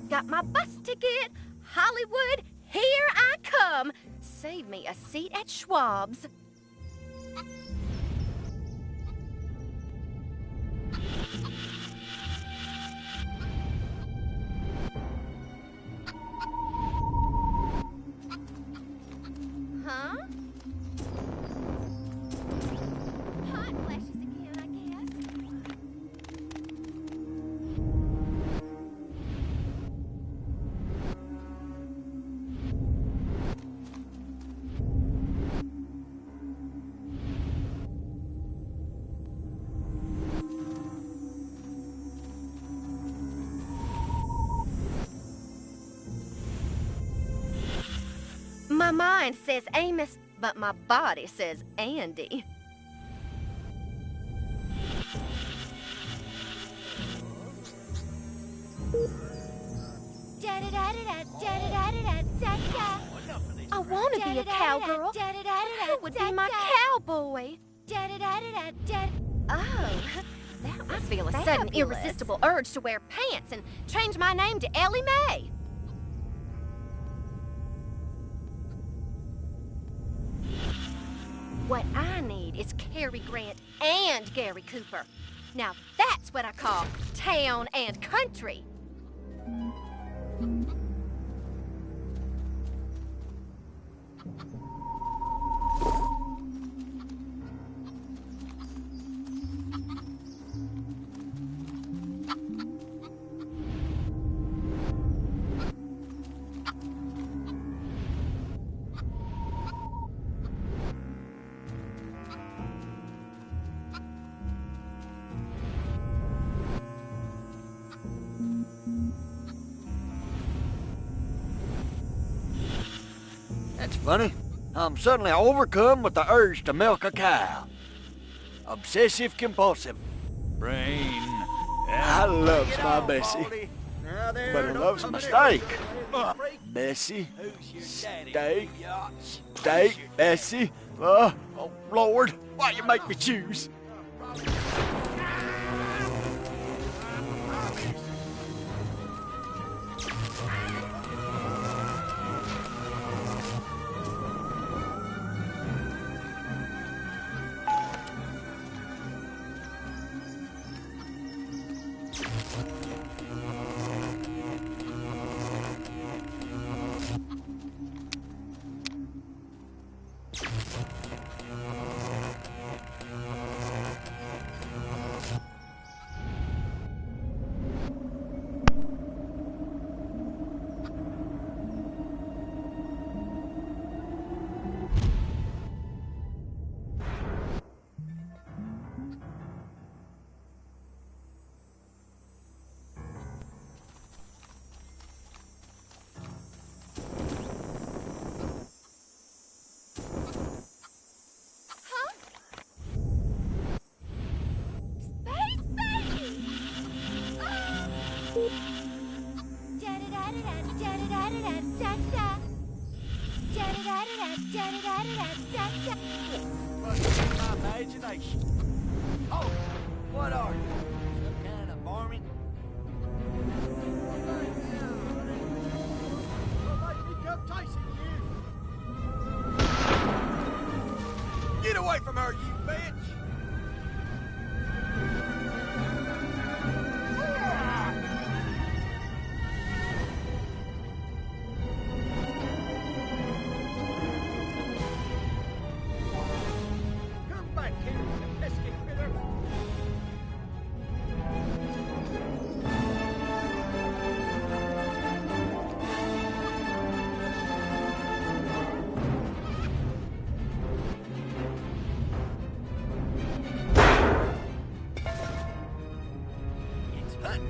Got my bus ticket. Hollywood, here I come. Save me a seat at Schwab's. Huh? Hot flashes again, I guess. My mind says Amos, but my body says Andy. I want to be a cowgirl. Who would be my cowboy? Oh, I feel a sudden irresistible urge to wear pants and change my name to Ellie Mae. What I need is Cary Grant and Gary Cooper. Now that's what I call town and country. That's funny. I'm suddenly overcome with the urge to milk a cow. Obsessive compulsive. Brain. I loves my Bessie, but I loves my steak. Bessie, steak, steak, Bessie. Oh, Lord, why you make me choose? My imagination. Oh, what are you? Some kind of varmint? Don't make me come chasing you. Get away from her, you bitch!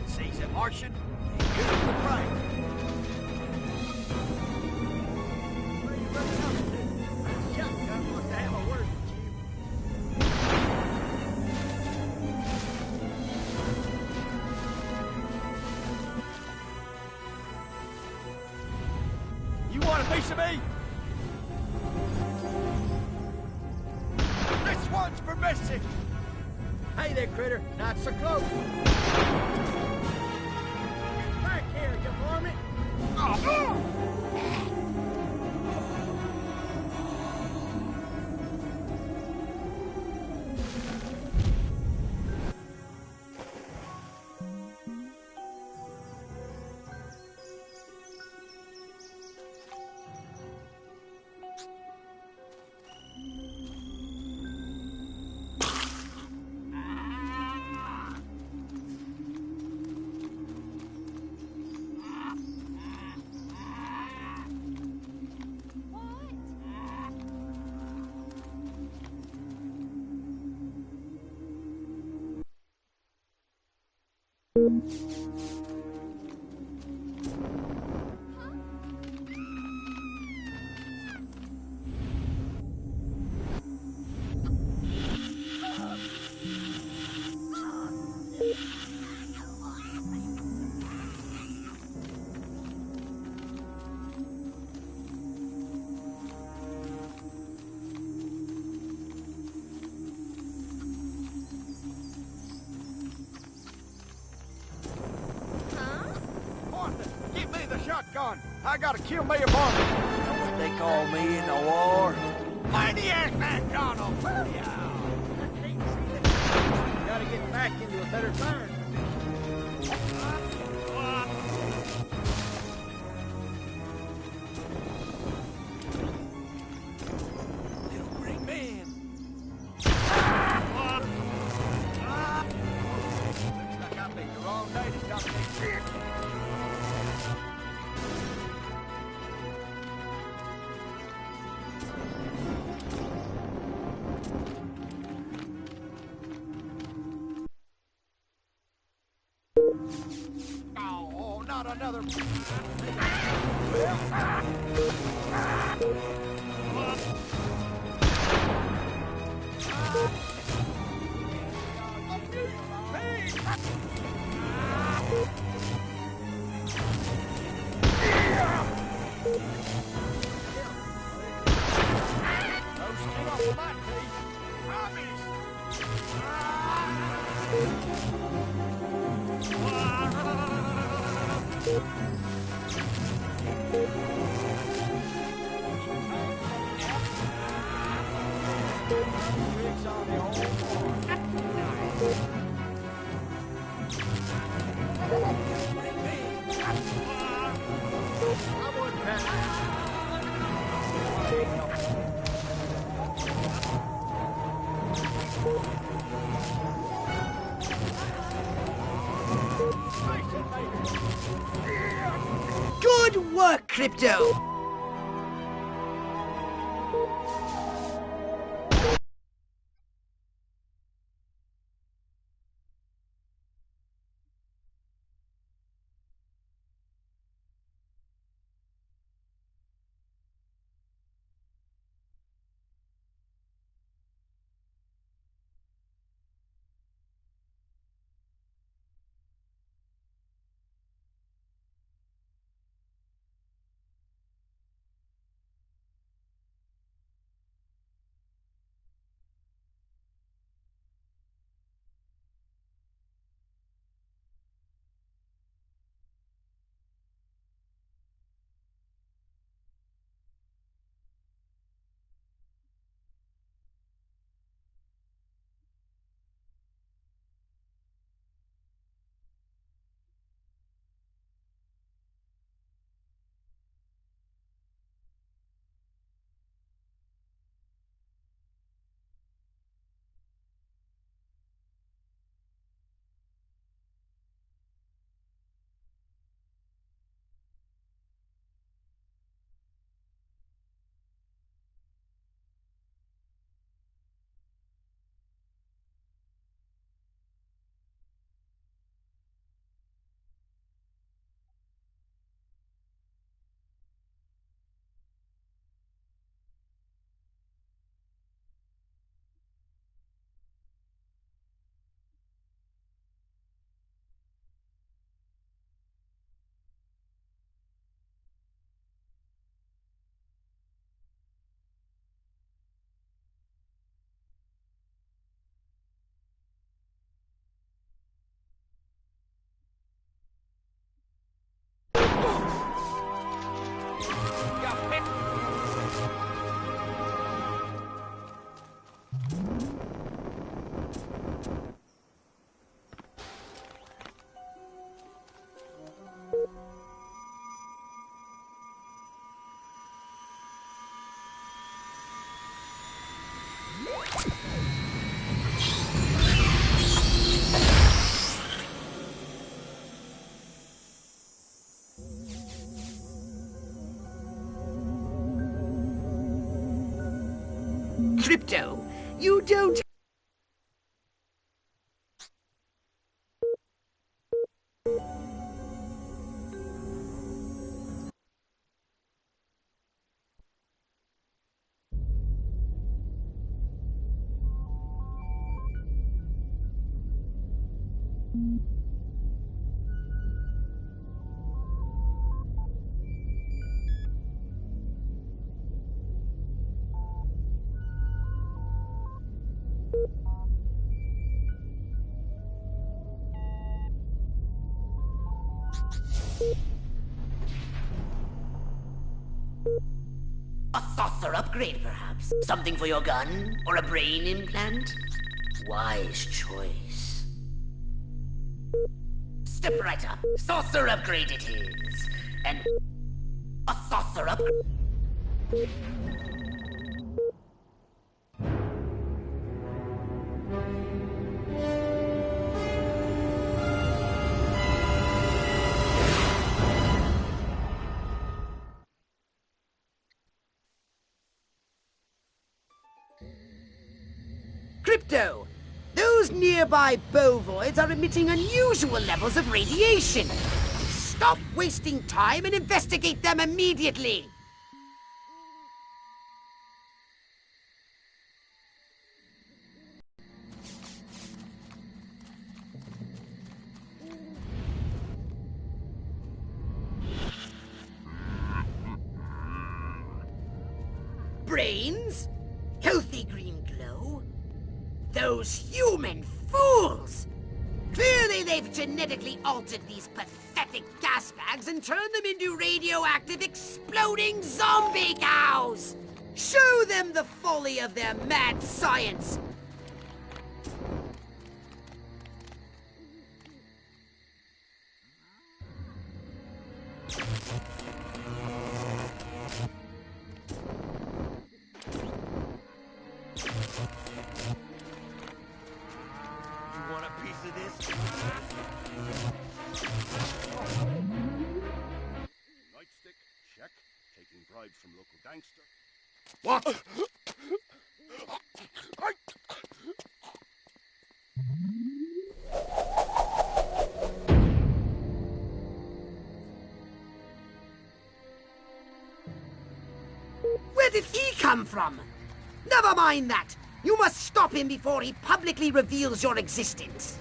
Season, Martian. You're the prey. Where are you running up to? That shotgun wants to have a word with you. You want a piece of me? This one's for Missy. Hey there, critter. Not so close. Back here, you varmint. Give me the shotgun. I gotta kill me a bunch. You know what they call me in the war? Maniac McDonald. Yeah. Gotta get back into a better turn. Little green man. Looks like I picked the wrong day to stop this shit. Oh, not another. Good work, Crypto! Crypto, you don't... A saucer upgrade, perhaps? Something for your gun? Or a brain implant? Wise choice. Step right up. Saucer upgrade it is. And a saucer upgrade. Crypto! Those nearby bovoids are emitting unusual levels of radiation. Stop wasting time and investigate them immediately! Brains? Healthy green glow? Those human fools! Clearly they've genetically altered these pathetic gas bags and turned them into radioactive exploding zombie cows! Show them the folly of their mad science! Nightstick, check. Taking bribes from local gangster. What? Where did he come from? Never mind that! You must stop him before he publicly reveals your existence.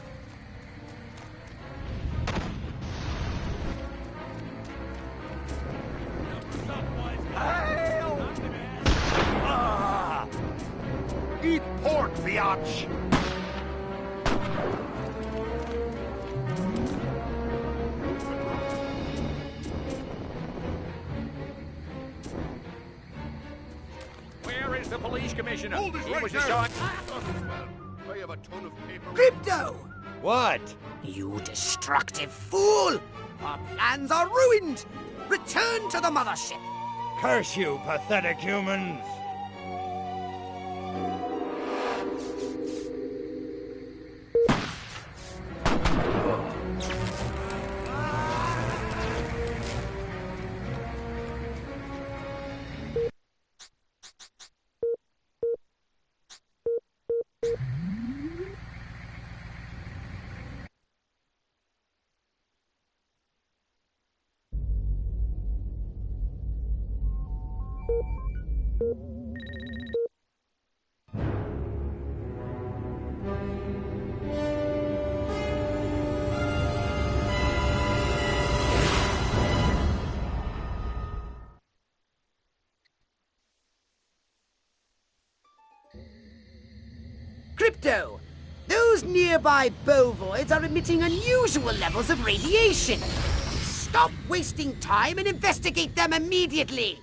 Eat pork, biatch! Where is the police commissioner? Hold it He right was there! just showing... I have a ton of paper. Crypto! What? You destructive fool! Our plans are ruined! Return to the mothership! Curse you, pathetic humans! Crypto! Those nearby bovoids are emitting unusual levels of radiation. Stop wasting time and investigate them immediately!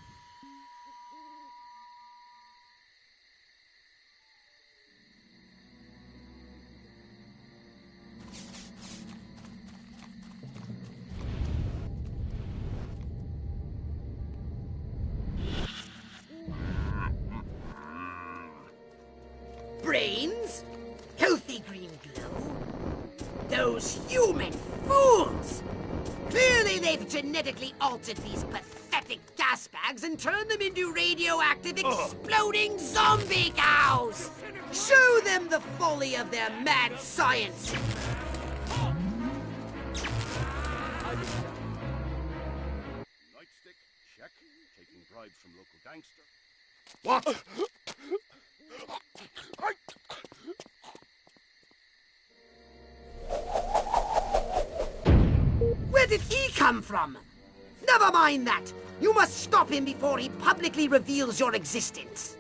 Brains? Healthy green glow? Those human fools! Clearly they've genetically altered these pathetic gas bags and turned them into radioactive exploding zombie cows! Show them the folly of their mad science! Nightstick, check. Taking bribes from local gangster. What? Where did he come from? Never mind that! You must stop him before he publicly reveals your existence.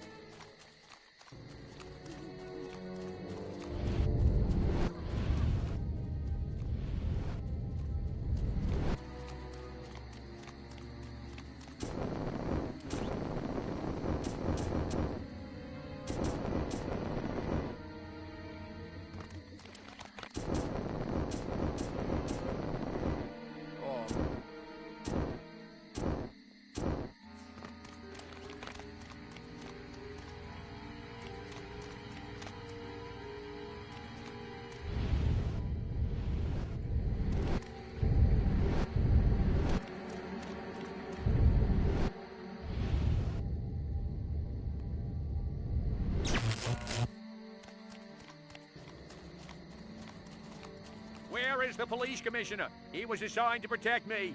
Where is the police commissioner? He was assigned to protect me.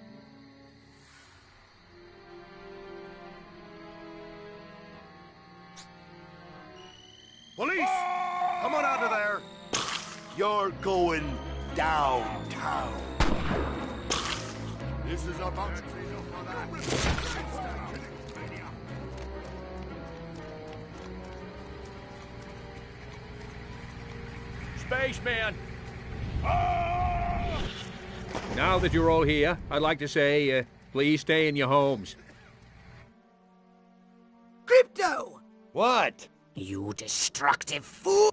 Police! Come on out of there! You're going downtown. This is about to Spaceman! Now that you're all here, I'd like to say, please stay in your homes. Crypto! What? You destructive fool!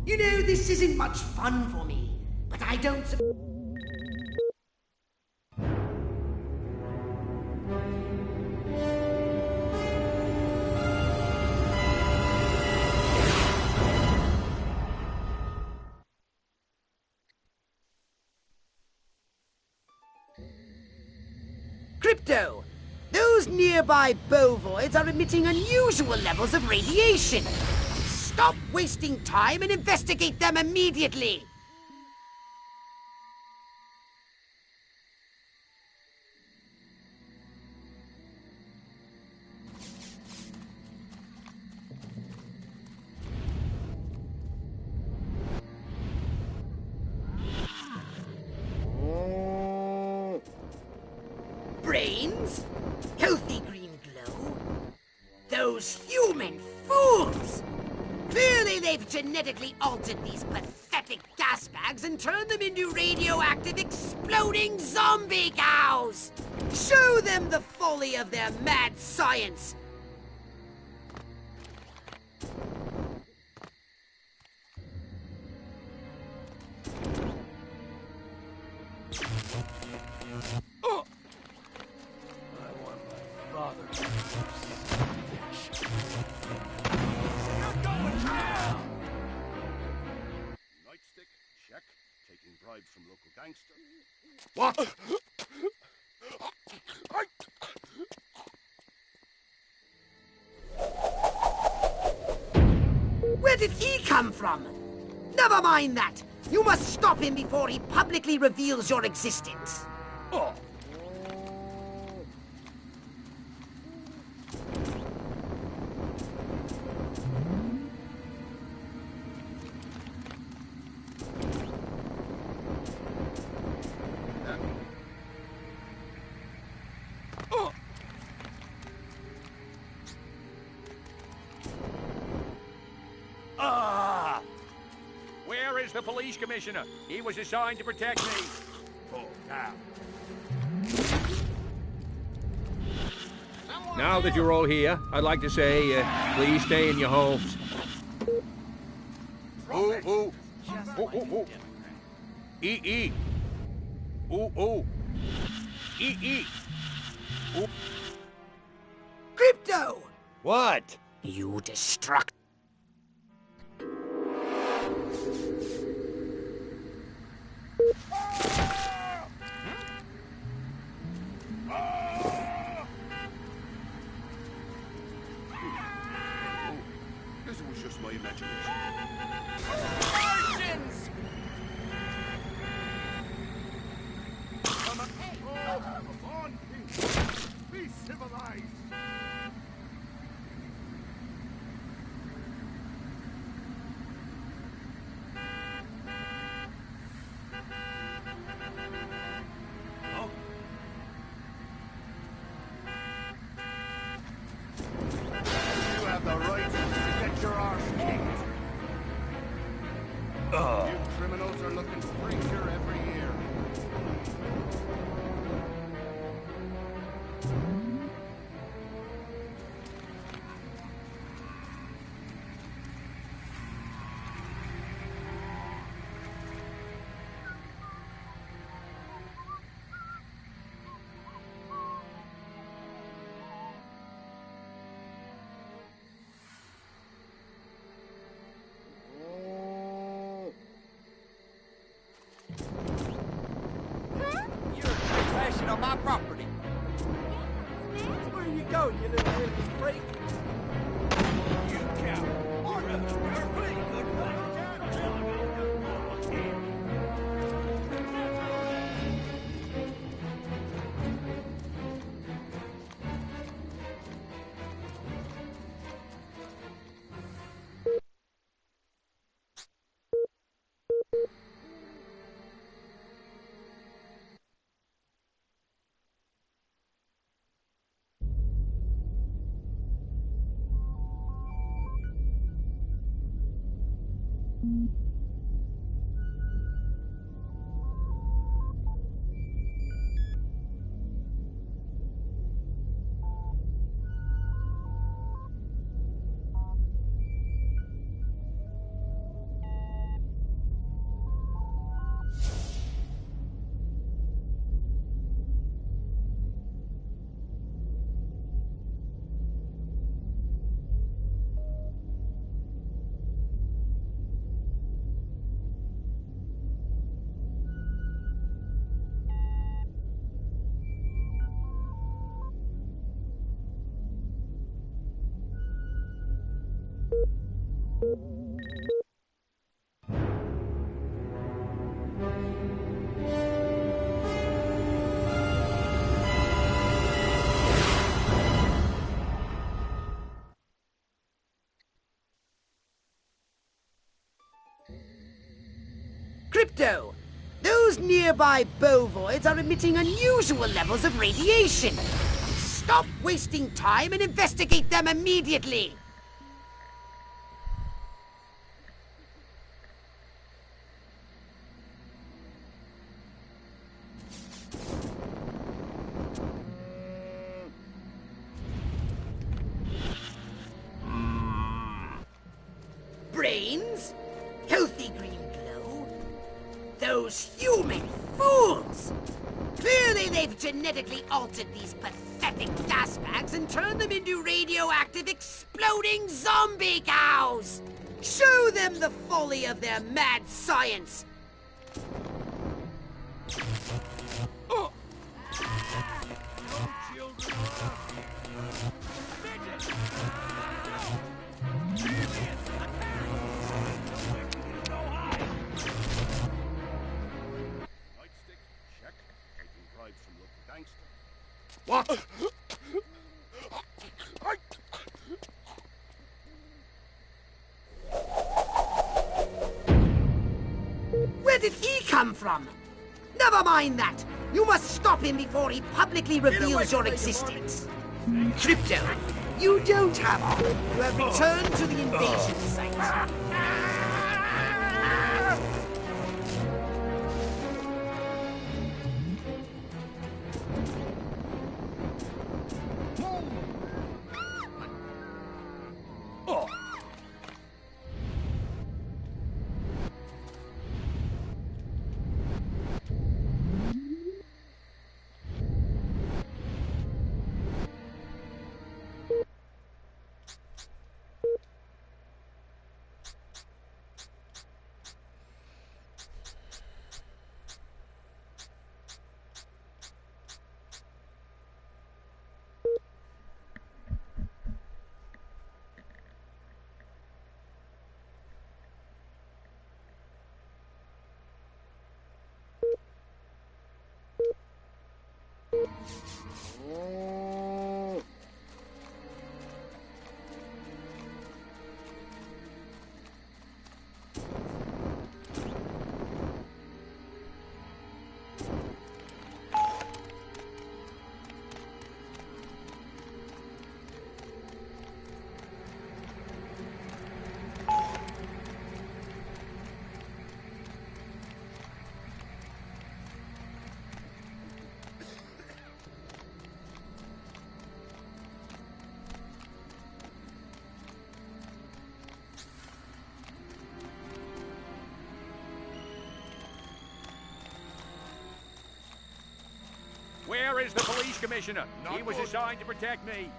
You know, this isn't much fun for me, but I don't... Crypto! Those nearby bovoids are emitting unusual levels of radiation. Stop wasting time and investigate them immediately! Brains? Healthy green glow? Those human fools! Clearly they've genetically altered these pathetic gas bags and turned them into radioactive exploding zombie cows! Show them the folly of their mad science! Oh! I want my father. Nightstick, check. Taking bribes from local gangster. What? Where did he come from? Never mind that. You must stop him before he publicly reveals your existence. Oh. Where is the police commissioner? He was assigned to protect me. Oh, now. Now that you're all here, I'd like to say, please stay in your homes. Ooh, ooh. Ooh, ooh, ooh. E. Ooh, ooh. E. Ooh. Crypto! What? You destruct. This was just my imagination. Martians! Come on, people. Be civilized. You have the right to get your arse kicked. You criminals are looking freakier every year. You're trespassing on my property. Where you go, you little filthy freak? You coward. You're pretty good Crypto! Those nearby bovoids are emitting unusual levels of radiation. Stop wasting time and investigate them immediately! Brains? Healthy green glow? Those human fools! Clearly they've genetically altered these pathetic gas bags and turned them into radioactive exploding zombie cows! Show them the folly of their mad science! No children allowed. Midget! No! Aliens! No hide! Nightstick, check. Taking bribes from local gangster. What? Where did he come from? Never mind that! You must stop him before he publicly reveals your existence. Crypto, you don't have honor. You have returned to the invasion site. Where is the police commissioner? He was assigned to protect me.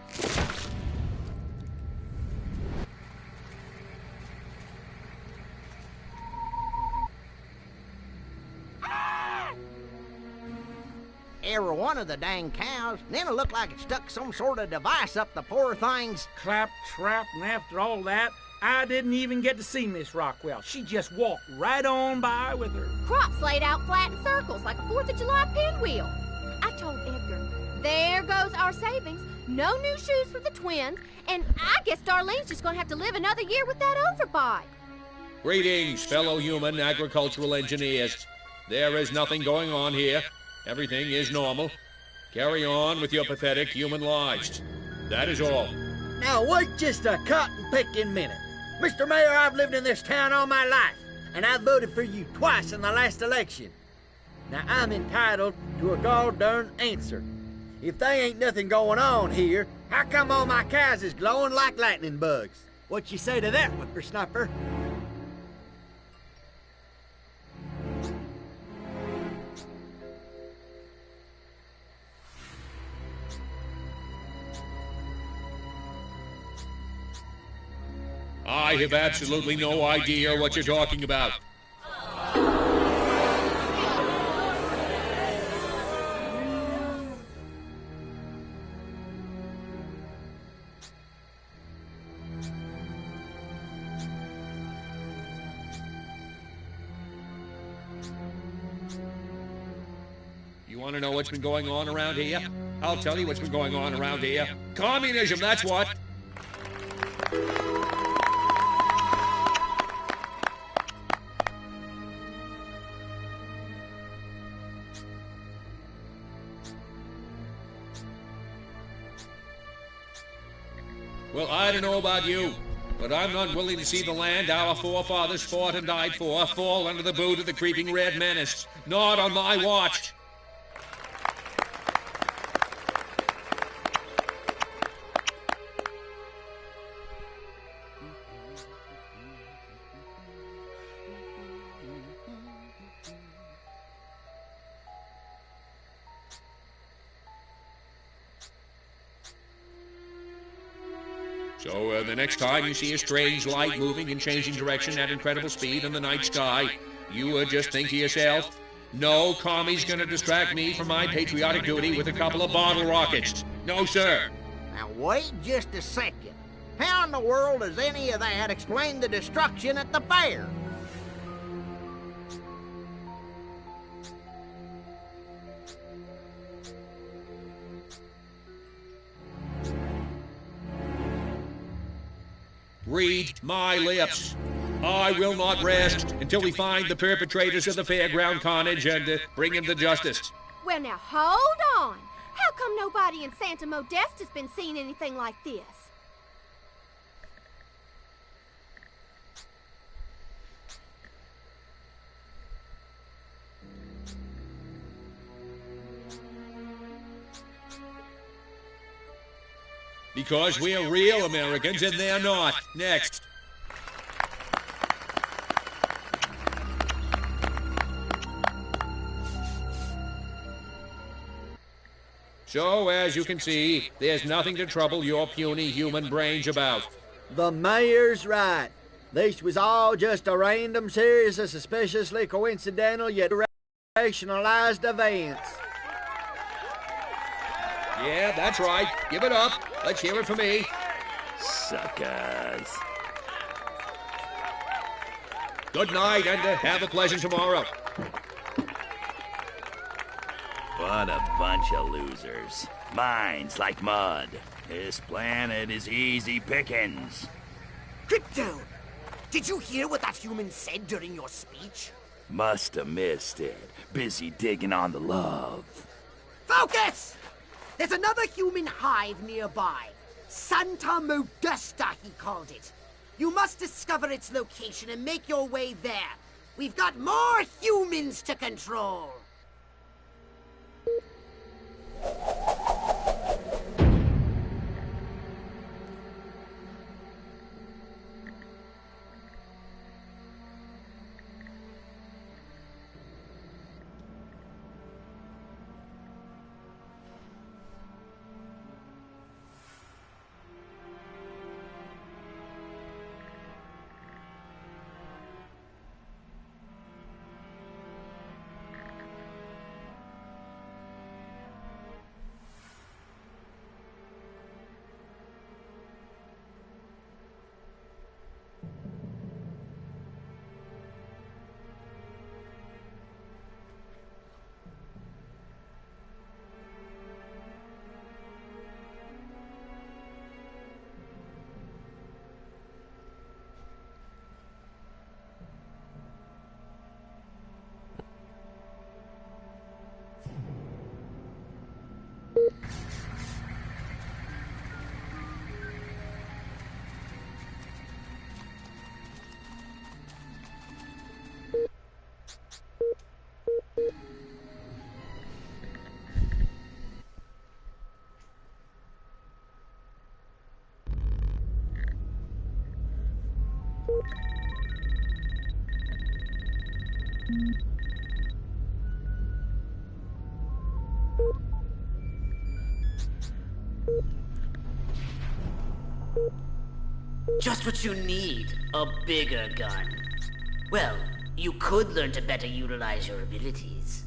Every one of the dang cows. Then it looked like it stuck some sort of device up the poor thing's... Clap, trap, and after all that, I didn't even get to see Miss Rockwell. She just walked right on by with her crops laid out flat in circles like a 4th of July pinwheel. I told Edgar, there goes our savings. No new shoes for the twins, and I guess Darlene's just gonna have to live another year with that overbite. Greetings, fellow human agricultural engineers. There is nothing going on here. Everything is normal. Carry on with your pathetic human lives. That is all. Now, wait just a cotton-picking minute. Mr. Mayor, I've lived in this town all my life, and I voted for you twice in the last election. Now, I'm entitled to a gall-darn answer. If they ain't nothing going on here, how come all my cows is glowing like lightning bugs? What you say to that, whippersnapper? I have absolutely no idea what you're talking about. You want to know what's been going on around here? I'll tell you what's been going on around here. Communism, that's what. Well, I don't know about you, but I'm not willing to see the land our forefathers fought and died for fall under the boot of the creeping red menace. Not on my watch. So the next time you see a strange light moving and changing direction at incredible speed in the night sky, you just think to yourself, no commie's gonna distract me from my patriotic duty with a couple of bottle rockets. No, sir. Now wait just a second. How in the world does any of that explain the destruction at the fair? Read my lips. I will not rest until we find the perpetrators of the fairground carnage and bring them to justice. Well, now, hold on. How come nobody in Santa Modeste has been seeing anything like this? Because we're real Americans and they're not. Next. So, as you can see, there's nothing to trouble your puny human brains about. The mayor's right. This was all just a random series of suspiciously coincidental yet rationalized events. Yeah, that's right. Give it up. Let's hear it from me. Suckers. Good night and have a pleasant tomorrow. What a bunch of losers. Minds like mud. This planet is easy pickings. Crypto! Did you hear what that human said during your speech? Must have missed it. Busy digging on the love. Focus! There's another human hive nearby. Santa Modesta, he called it. You must discover its location and make your way there. We've got more humans to control. Just what you need, a bigger gun. Well, you could learn to better utilize your abilities.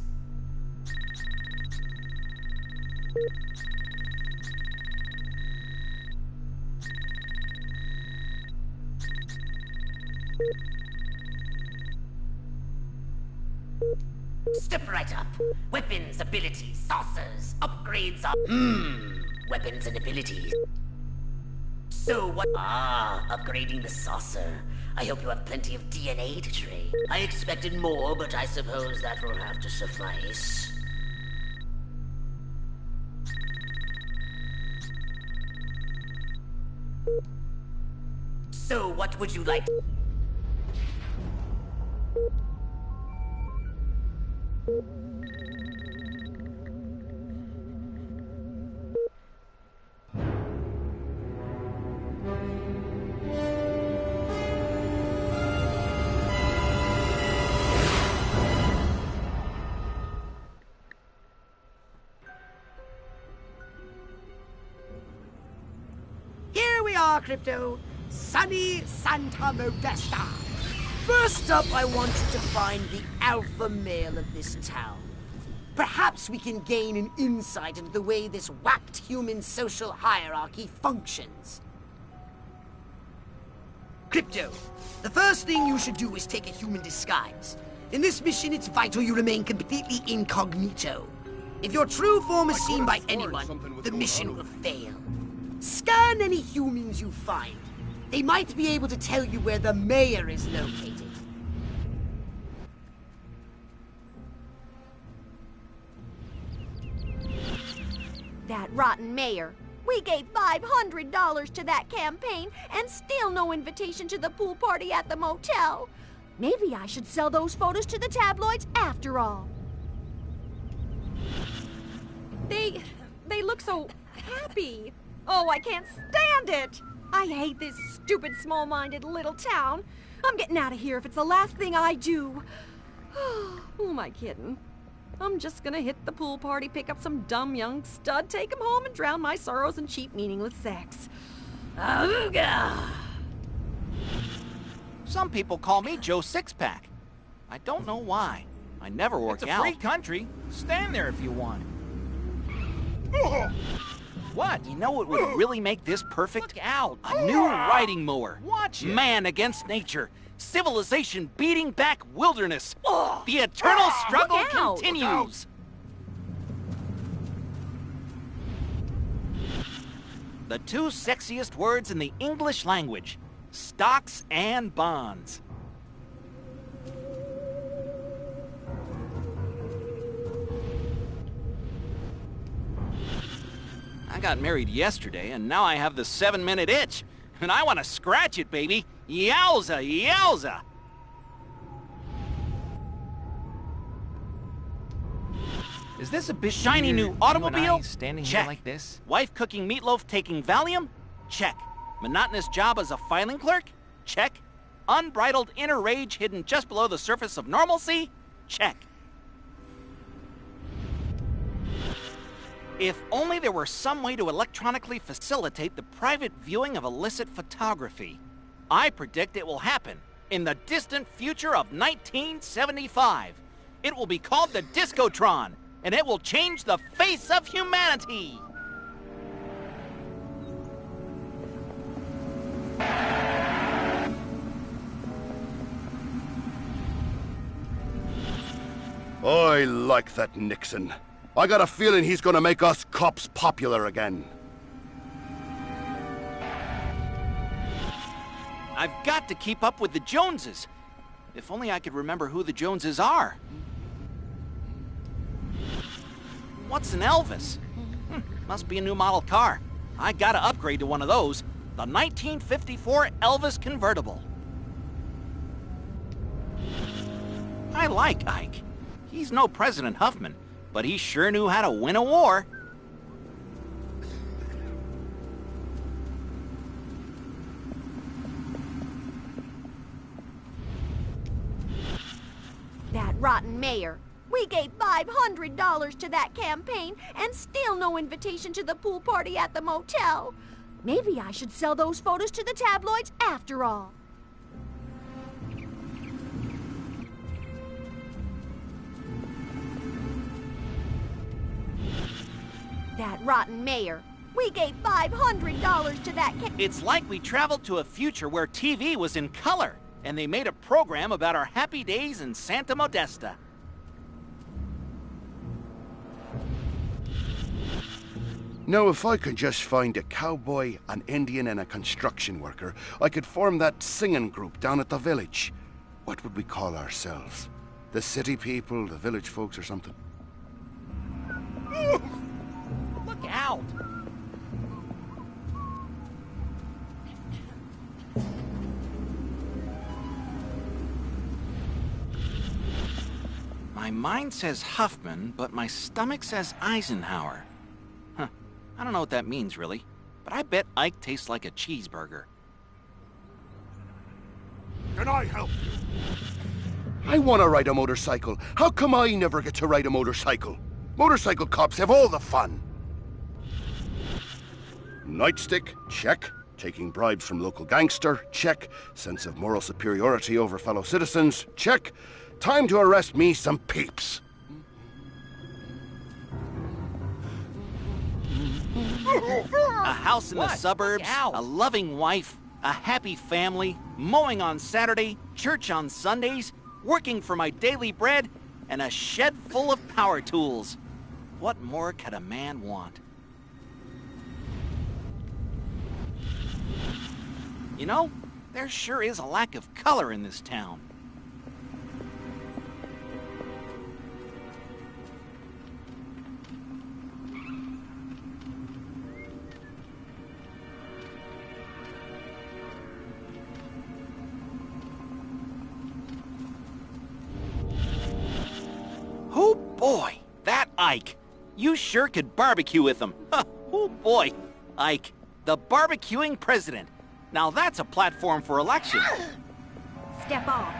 Step right up. Weapons, abilities, saucers, upgrades are... weapons and abilities. So what? Upgrading the saucer. I hope you have plenty of DNA to trade. I expected more, but I suppose that will have to suffice. So what would you like? Crypto, sunny Santa Modesta. First up, I want you to find the alpha male of this town. Perhaps we can gain an insight into the way this whacked human social hierarchy functions. Crypto, the first thing you should do is take a human disguise. In this mission, it's vital you remain completely incognito. If your true form is seen by anyone, the mission will fail. Scan any humans you find. They might be able to tell you where the mayor is located. That rotten mayor. We gave $500 to that campaign and still no invitation to the pool party at the motel. Maybe I should sell those photos to the tabloids after all. They look so happy. Oh, I can't stand it! I hate this stupid, small-minded little town. I'm getting out of here if it's the last thing I do. Who am I kidding? I'm just gonna hit the pool party, pick up some dumb young stud, take him home, and drown my sorrows in cheap, meaningless sex. Ooga! Some people call me Joe Sixpack. I don't know why. I never work out. It's a free country. Stand there if you want. What? You know what would really make this perfect? Look out! A new riding mower. Watch it. Man against nature. Civilization beating back wilderness. The eternal struggle continues. The two sexiest words in the English language. Stocks and bonds. I got married yesterday, and now I have the 7-minute itch. And I want to scratch it, baby. Yowza, yowza! Is this a bit shiny weird, new you and automobile? I standing Check. here like this? Wife cooking meatloaf taking Valium? Check. Monotonous job as a filing clerk? Check. Unbridled inner rage hidden just below the surface of normalcy? Check. If only there were some way to electronically facilitate the private viewing of illicit photography. I predict it will happen in the distant future of 1975. It will be called the Discotron, and it will change the face of humanity. I like that Nixon. I got a feeling he's gonna make us cops popular again. I've got to keep up with the Joneses. If only I could remember who the Joneses are. What's an Elvis? Must be a new model car. I gotta upgrade to one of those. The 1954 Elvis convertible. I like Ike. He's no President Huffman, but he sure knew how to win a war. That rotten mayor. We gave $500 to that campaign and still no invitation to the pool party at the motel. Maybe I should sell those photos to the tabloids after all. That rotten mayor. We gave $500 to that It's like we traveled to a future where TV was in color, and they made a program about our happy days in Santa Modesta. Now, if I could just find a cowboy, an Indian, and a construction worker, I could form that singing group down at the village. What would we call ourselves? The city people, the village folks, or something? Look out! My mind says Huffman, but my stomach says Eisenhower. Huh. I don't know what that means, really. But I bet Ike tastes like a cheeseburger. Can I help you? I want to ride a motorcycle. How come I never get to ride a motorcycle? Motorcycle cops have all the fun. Nightstick, check. Taking bribes from local gangster, check. Sense of moral superiority over fellow citizens, check. Time to arrest me some peeps. A house in the suburbs, a loving wife, a happy family, mowing on Saturday, church on Sundays, working for my daily bread, and a shed full of power tools. What more could a man want? You know, there sure is a lack of color in this town. Oh boy, that Ike. You sure could barbecue with him. Oh boy, Ike, the barbecuing president. Now that's a platform for election. Step off.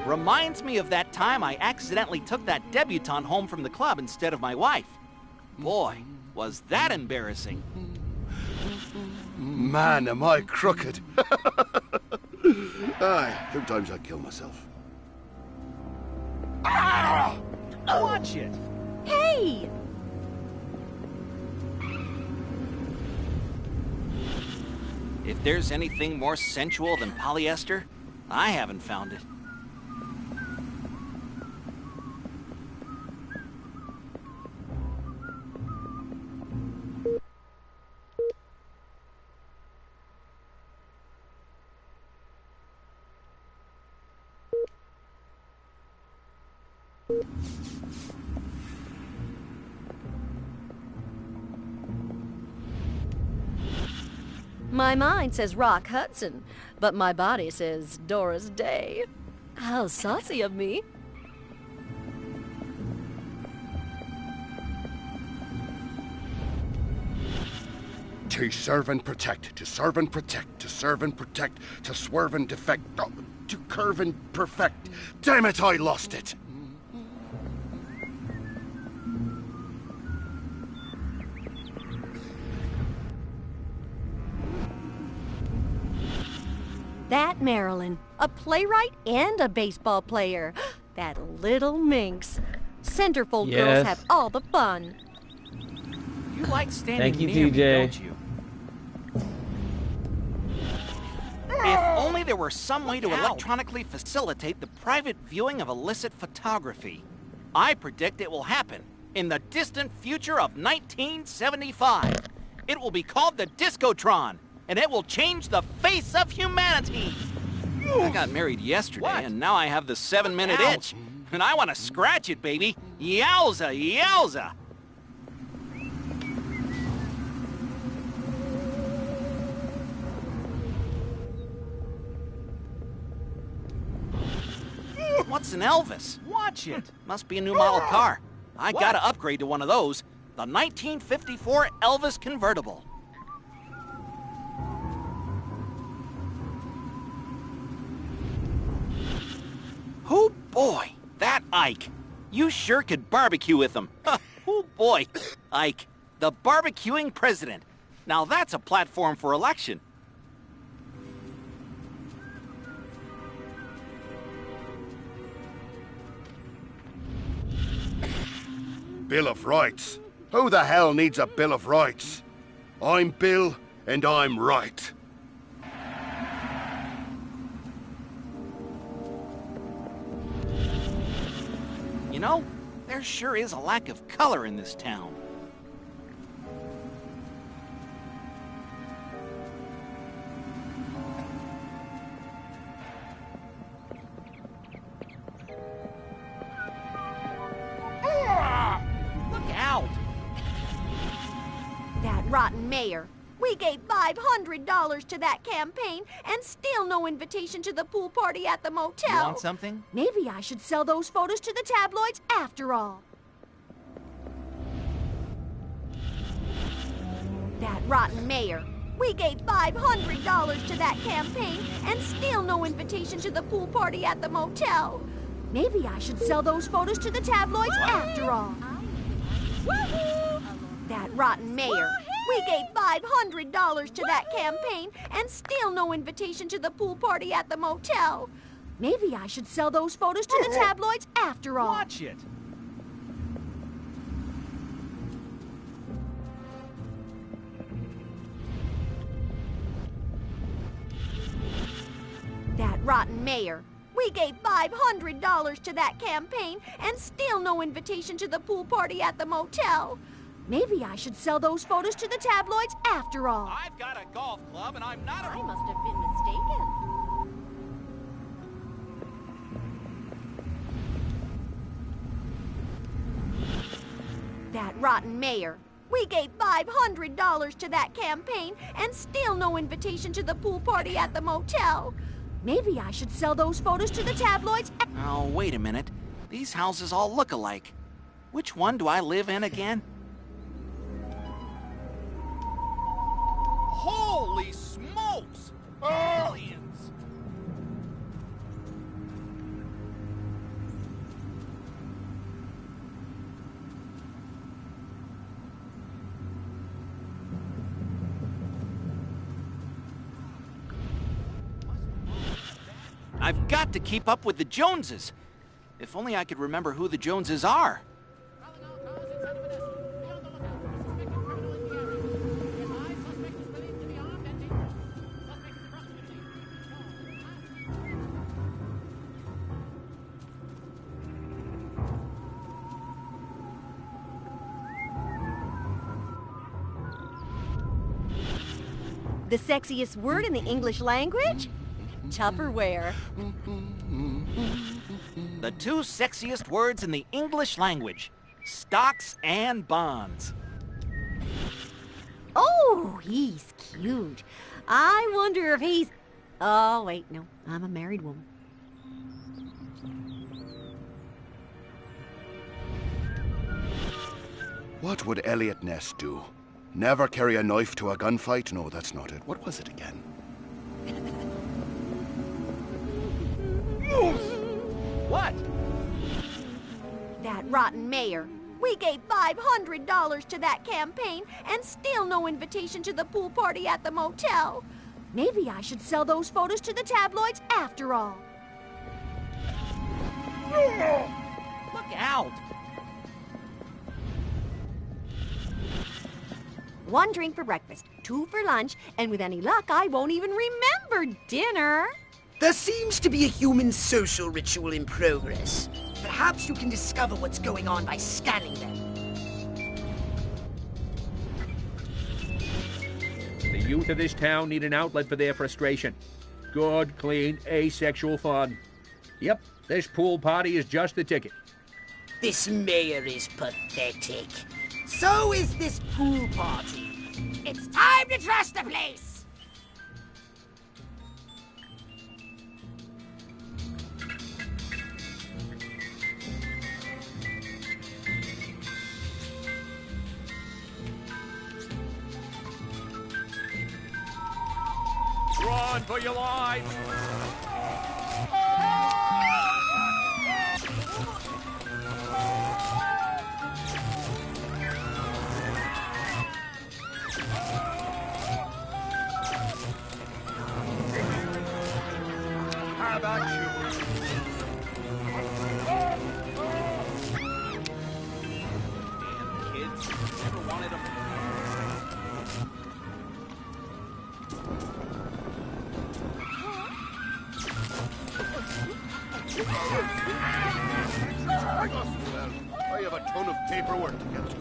Reminds me of that time I accidentally took that debutante home from the club instead of my wife. Boy, was that embarrassing. Man, am I crooked. Aye, sometimes I kill myself. Ah! Watch it. Hey! If there's anything more sensual than polyester, I haven't found it. My mind says Rock Hudson, but my body says Doris Day. How saucy of me. To serve and protect, to serve and protect, to serve and protect, to swerve and defect, to curve and perfect. Damn it, I lost it! That Marilyn, a playwright and a baseball player. That little minx. Centerfold Yes. girls have all the fun. You like standing Thank you, near me, TJ. don't you? If only there were some way to electronically facilitate the private viewing of illicit photography. I predict it will happen in the distant future of 1975. It will be called the Discotron, and it will change the face of humanity. I got married yesterday, and now I have the 7-minute itch. And I want to scratch it, baby. Yowza, yowza. What's an Elvis? Watch it. Must be a new model car. I gotta upgrade to one of those. The 1954 Elvis convertible. Oh boy, that Ike. You sure could barbecue with him. Oh boy, Ike, the barbecuing president. Now that's a platform for election. Bill of Rights. Who the hell needs a Bill of Rights? I'm Bill, and I'm right. You know, there sure is a lack of color in this town. Look out! That rotten mayor. We gave $500 to that campaign and still no invitation to the pool party at the motel. You want something? Maybe I should sell those photos to the tabloids after all. That rotten mayor. We gave $500 to that campaign and still no invitation to the pool party at the motel. Maybe I should sell those photos to the tabloids after all. That rotten mayor. We gave $500 to that campaign and still no invitation to the pool party at the motel. Maybe I should sell those photos to the tabloids after all. Watch it. That rotten mayor. We gave $500 to that campaign and still no invitation to the pool party at the motel. Maybe I should sell those photos to the tabloids after all. I've got a golf club and I'm not a... I must have been mistaken. That rotten mayor. We gave $500 to that campaign and still no invitation to the pool party at the motel. Maybe I should sell those photos to the tabloids. Oh, wait a minute. These houses all look alike. Which one do I live in again? Holy smokes! Aliens! I've got to keep up with the Joneses. If only I could remember who the Joneses are. The sexiest word in the English language? Tupperware. The two sexiest words in the English language. Stocks and bonds. Oh, he's cute. I wonder if he's... Oh, wait, no. I'm a married woman. What would Elliot Ness do? Never carry a knife to a gunfight? No, that's not it. What was it again? What? That rotten mayor. We gave $500 to that campaign and still no invitation to the pool party at the motel. Maybe I should sell those photos to the tabloids after all. Look out! One drink for breakfast, 2 for lunch, and with any luck, I won't even remember dinner. There seems to be a human social ritual in progress. Perhaps you can discover what's going on by scanning them. The youth of this town need an outlet for their frustration. Good, clean, asexual fun. Yep, this pool party is just the ticket. This mayor is pathetic. So is this pool party. It's time to trust the place! Run for your life! How about you? Damn kids. Never wanted them. I have a ton of paperwork to get to.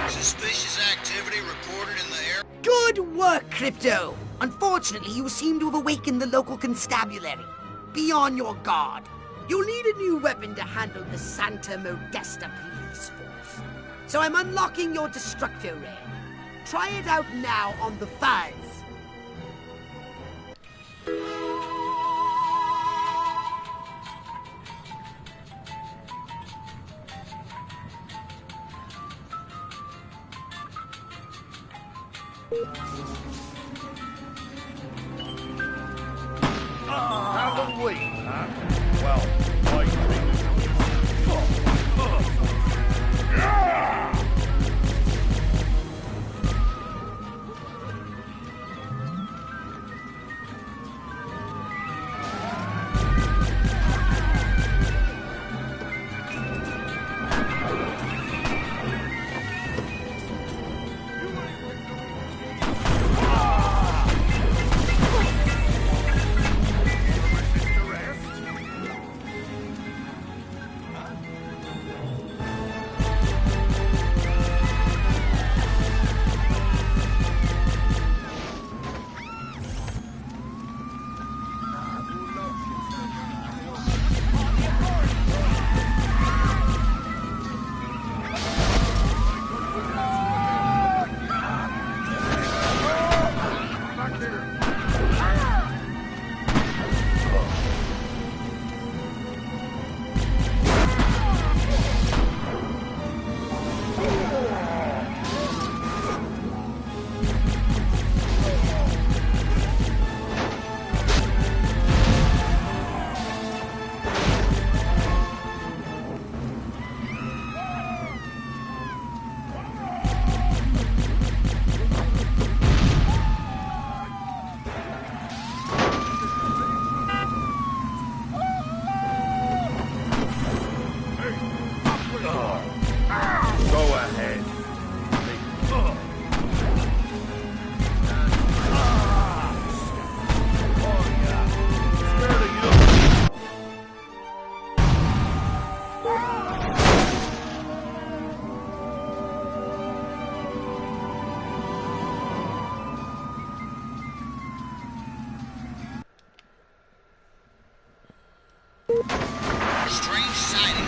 Suspicious activity reported in the air. Good work, Crypto! Unfortunately, you seem to have awakened the local constabulary. Be on your guard. You'll need a new weapon to handle the Santa Modesta police force. So I'm unlocking your Destructo Ray. Try it out now on the Fuzz. Halloween, huh? Well, I think...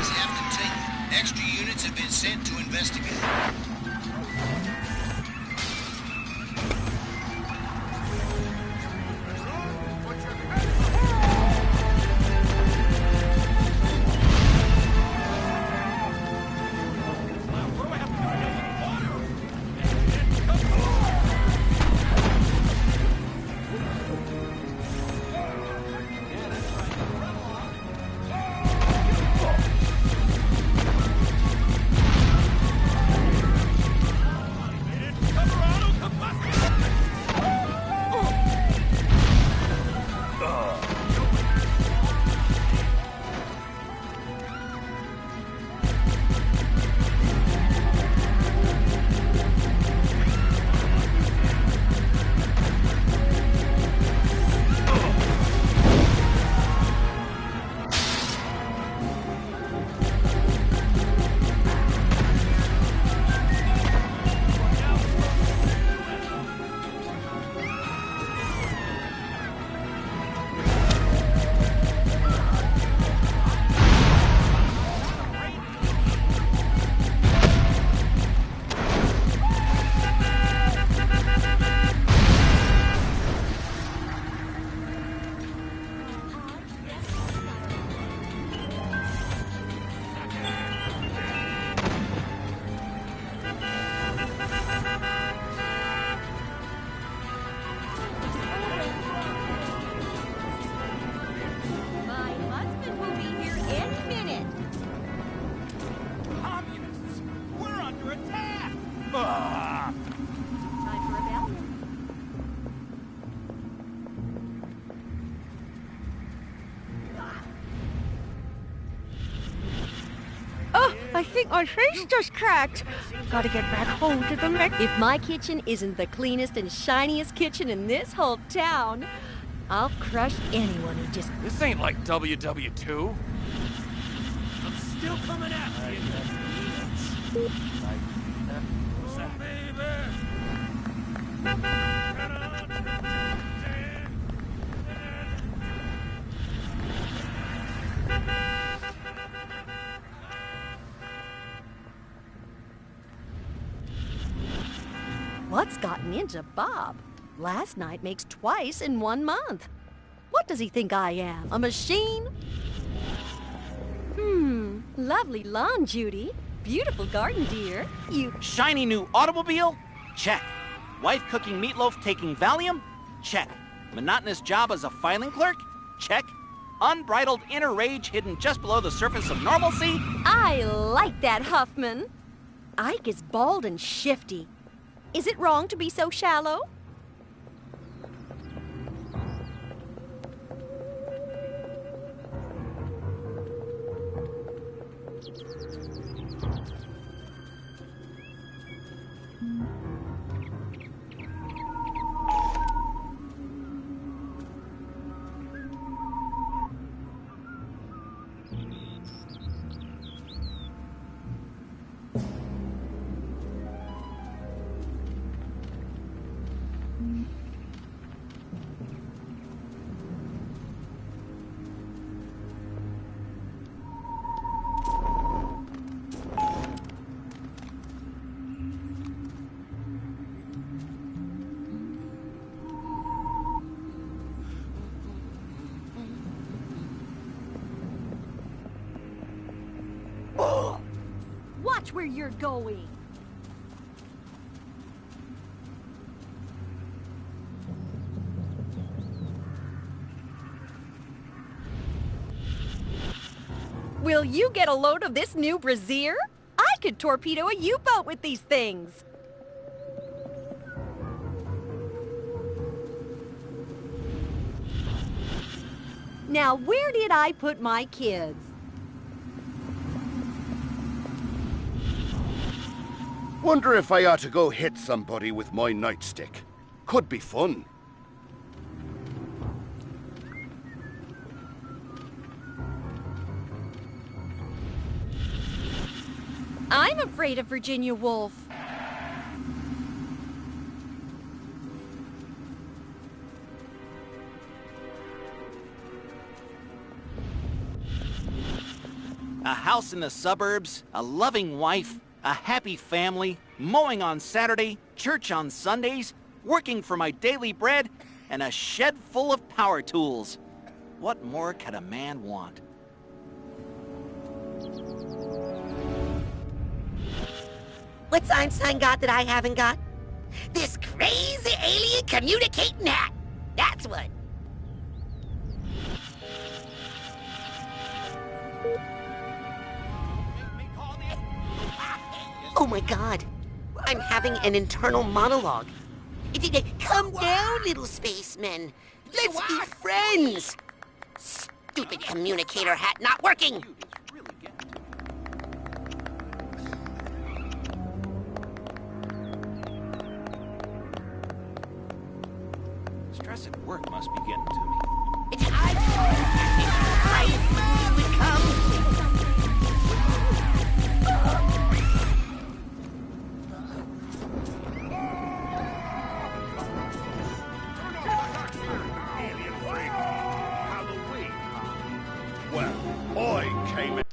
sightings have continued. Extra units have been sent to investigate. I think my face just cracked. Gotta get back home to the Mex. If my kitchen isn't the cleanest and shiniest kitchen in this whole town, I'll crush anyone who just... This ain't like WW2. I'm still coming after you. What's gotten into Bob? Last night makes twice in 1 month. What does he think I am, a machine? Lovely lawn, Judy. Beautiful garden, dear. You... Shiny new automobile? Check. Wife cooking meatloaf taking Valium? Check. Monotonous job as a filing clerk? Check. Unbridled inner rage hidden just below the surface of normalcy? I like that, Huffman. Ike is bald and shifty. Is it wrong to be so shallow? Watch where you're going. Will you get a load of this new brassiere? I could torpedo a U-boat with these things. Now, where did I put my kids? Wonder if I ought to go hit somebody with my nightstick. Could be fun. I'm afraid of Virginia Woolf. A house in the suburbs, a loving wife, a happy family, mowing on Saturday, church on Sundays, working for my daily bread, and a shed full of power tools. What more could a man want? What's Einstein got that I haven't got? This crazy alien communicating hat. That's what. Oh my God. I'm having an internal monologue. Come down, little spacemen. Let's be friends. Stupid communicator hat not working. Stress at work must be getting to me. It's time you would come. Well, I came in.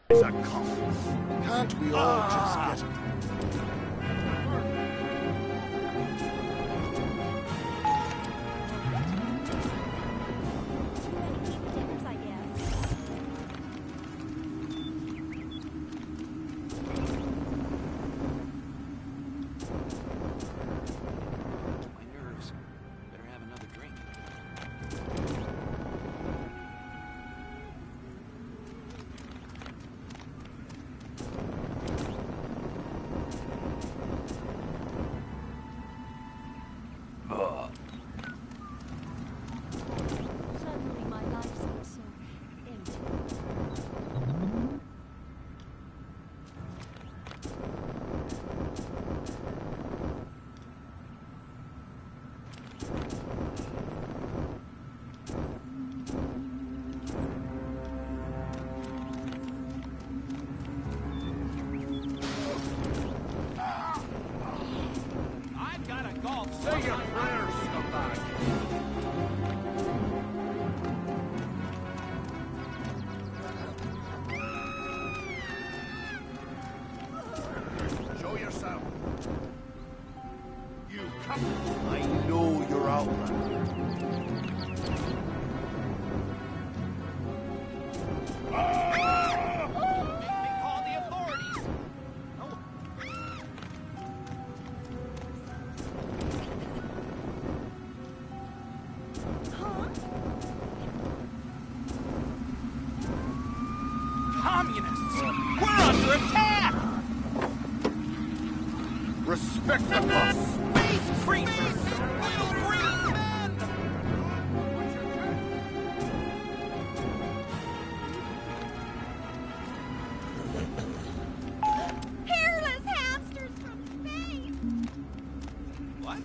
It's a cop. Can't we all just get it? Suddenly my life seems so empty. I've got a golf. Say your prayers, scumbag. Show yourself. You come. I know you're outlander. Call the authorities. Communists! We're under attack! Respect the boss. Space creatures! Little green men! Hairless hamsters from space! What?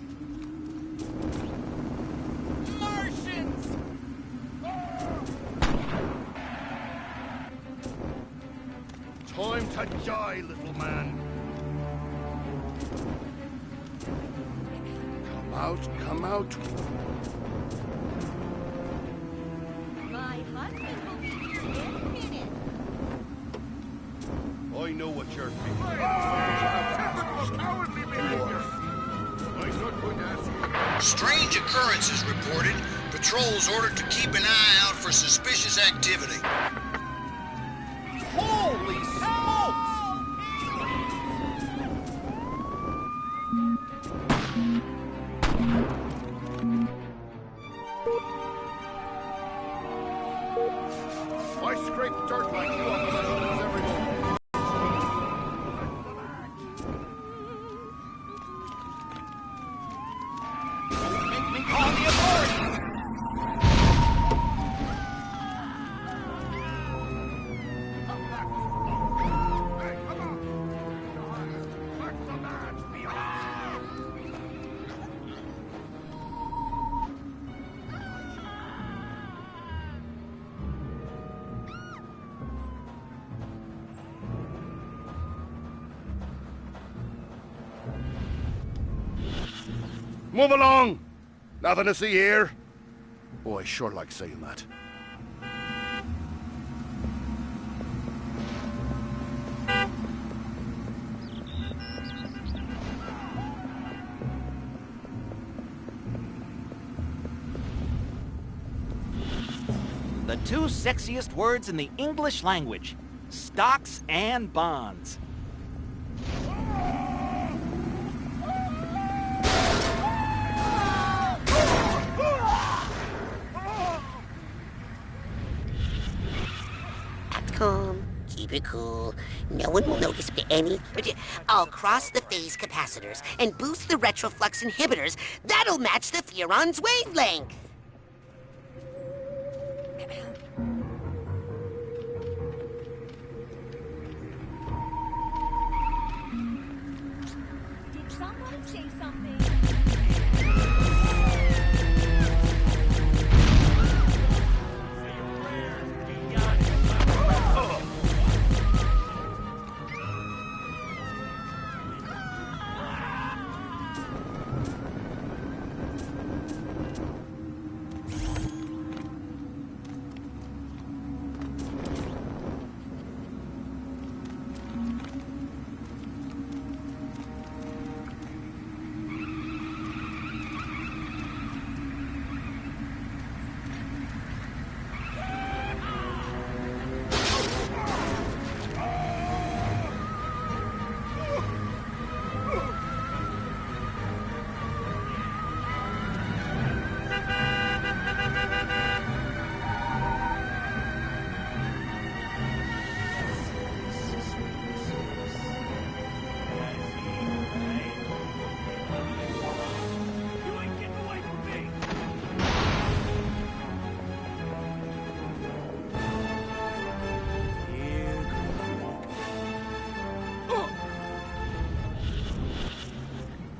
Martians! Time to die, little man. Come out, come out. My husband will be here in a minute. I know what you're thinking. Cowardly behavior. I'm not going to ask you. Strange occurrences reported. Patrols ordered to keep an eye out for suspicious activity. Holy smokes! I scrape dirt like you off my shoes every morning. Make me call the authorities! Move along! Nothing to see here. Oh, I sure like saying that. The two sexiest words in the English language. Stocks and bonds. Act calm. Keep it cool. No one will notice any... I'll cross the phase capacitors and boost the retroflux inhibitors. That'll match the Furon's wavelength. Did someone say something?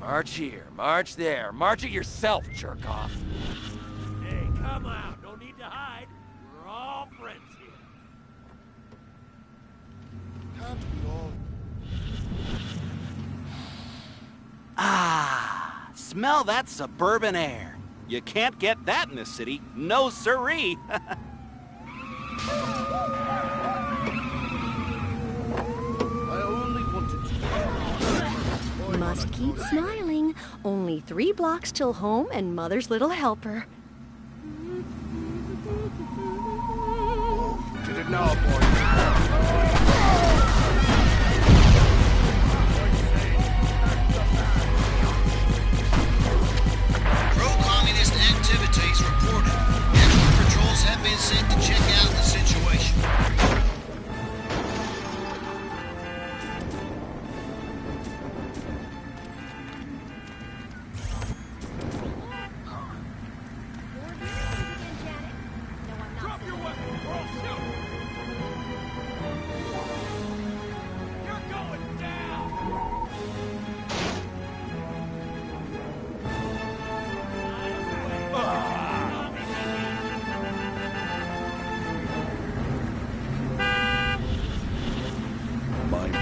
March here, march there, march it yourself, jerk off. Hey, come out. No need to hide. We're all friends here. Can't we all? Ah, smell that suburban air. You can't get that in this city. No siree. Must keep smiling. Only 3 blocks till home and Mother's little helper. Did it now, boy. Pro-communist activities reported. Extra patrols have been sent to check out the situation.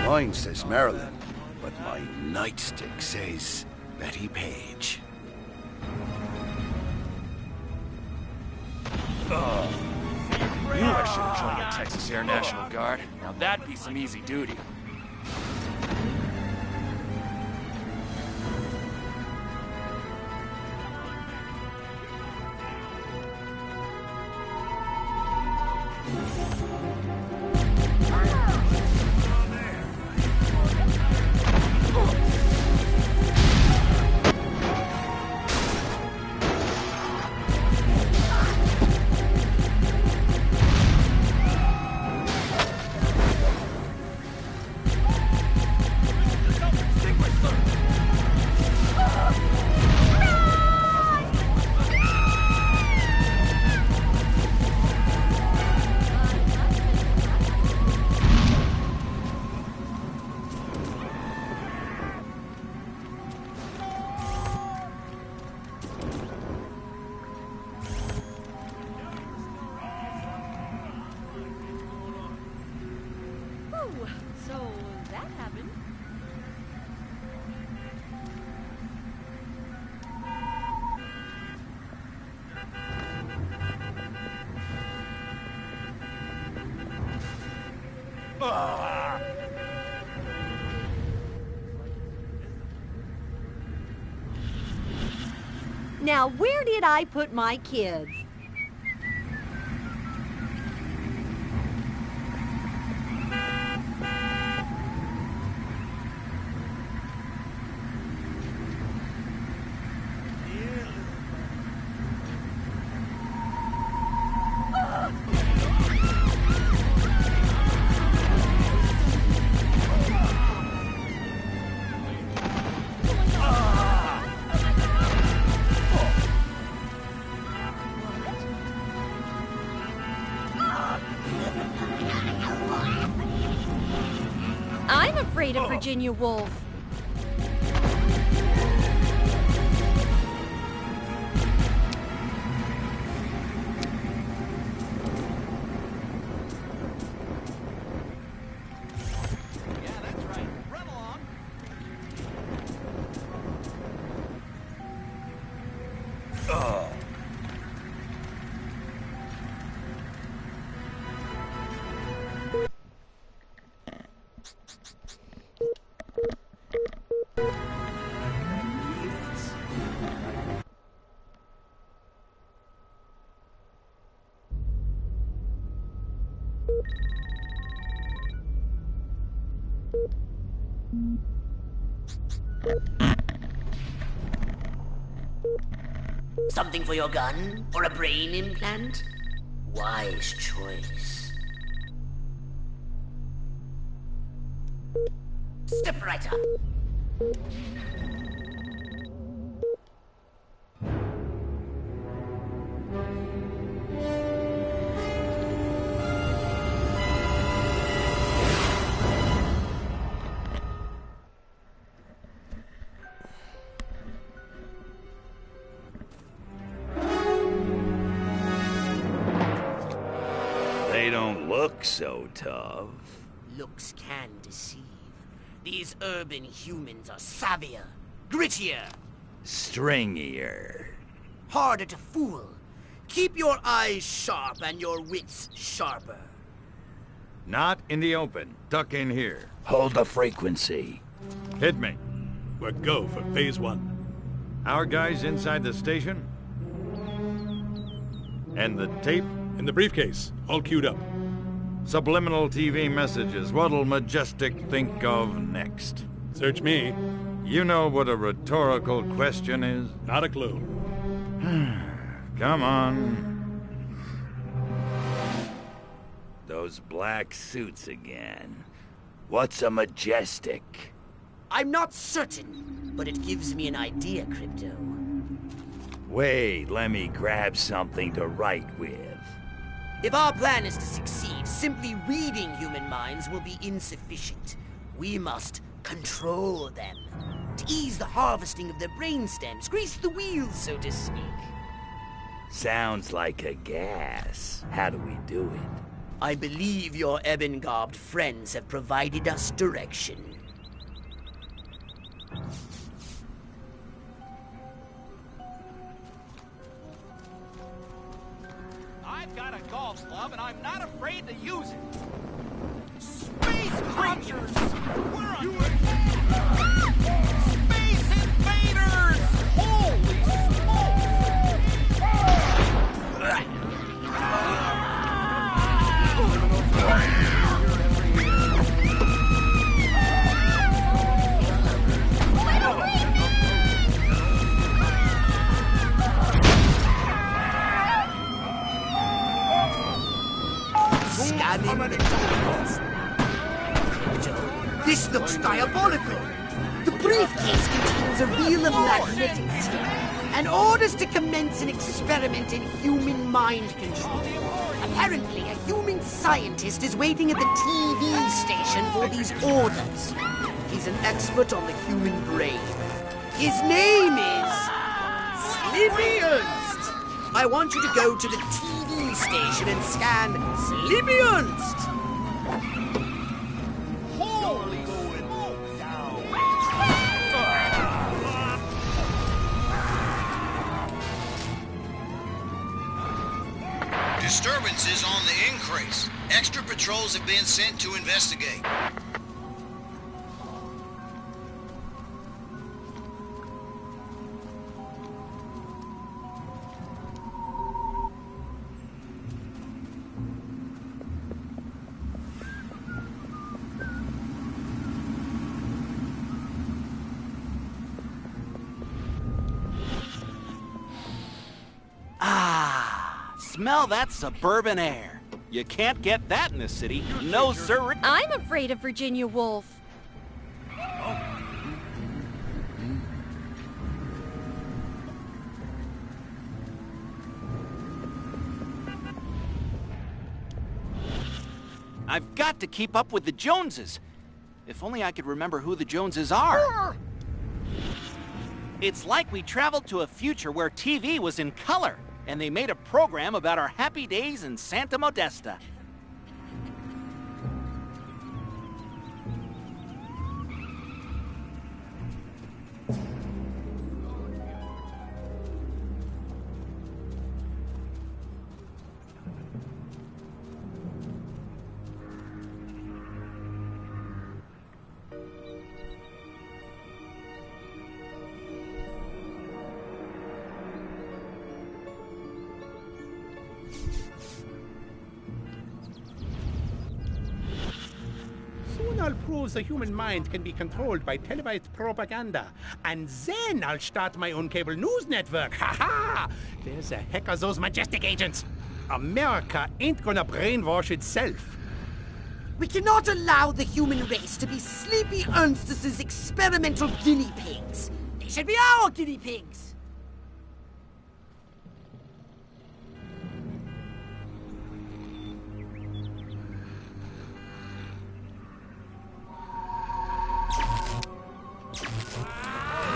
Mine says Marilyn, but my nightstick says Betty Page. Knew I should have joined the Texas Air National Guard. Now that'd be some easy duty. Now, where did I put my kids? I'm afraid of Virginia Woolf. Something for your gun? Or a brain implant? Wise choice. Step right up. They don't look so tough. Looks can deceive. These urban humans are savvier, grittier, Stringier. harder to fool. Keep your eyes sharp and your wits sharper. Not in the open. Duck in here. Hold the frequency. Hit me. We're go for phase 1. Our guys inside the station? And the tape? In the briefcase, all queued up. Subliminal TV messages. What'll Majestic think of next? Search me. You know what a rhetorical question is? Not a clue. Come on. Those black suits again. What's a Majestic? I'm not certain, but it gives me an idea, Crypto. Wait, let me grab something to write with. If our plan is to succeed, simply reading human minds will be insufficient. We must control them. To ease the harvesting of their brainstems, grease the wheels, so to speak. Sounds like a gas. How do we do it? I believe your ebon-garbed friends have provided us direction. I've got a golf club, and I'm not afraid to use it. Space creatures! We're under attack! Space invaders! Holy Scanning the documents. This looks diabolical. The briefcase contains a reel of magnetic tape and orders to commence an experiment in human mind control. Apparently, a human scientist is waiting at the TV station for these orders. He's an expert on the human brain. His name is Sleepy Ernst. I want you to go to the TV station and scan Sleepy Ernst. Holy smokes! Disturbance violence is on the increase. Extra patrols have been sent to investigate. Smell that suburban air. You can't get that in this city. No, sir. I'm afraid of Virginia Woolf. I've got to keep up with the Joneses. If only I could remember who the Joneses are. It's like we traveled to a future where TV was in color, and they made a program about our happy days in Santa Modesta. Soon I'll prove the human mind can be controlled by televised propaganda. And then I'll start my own cable news network. Ha ha! There's a heck of those majestic agents. America ain't gonna brainwash itself. We cannot allow the human race to be Sleepy Ernstus's experimental guinea pigs. They should be our guinea pigs.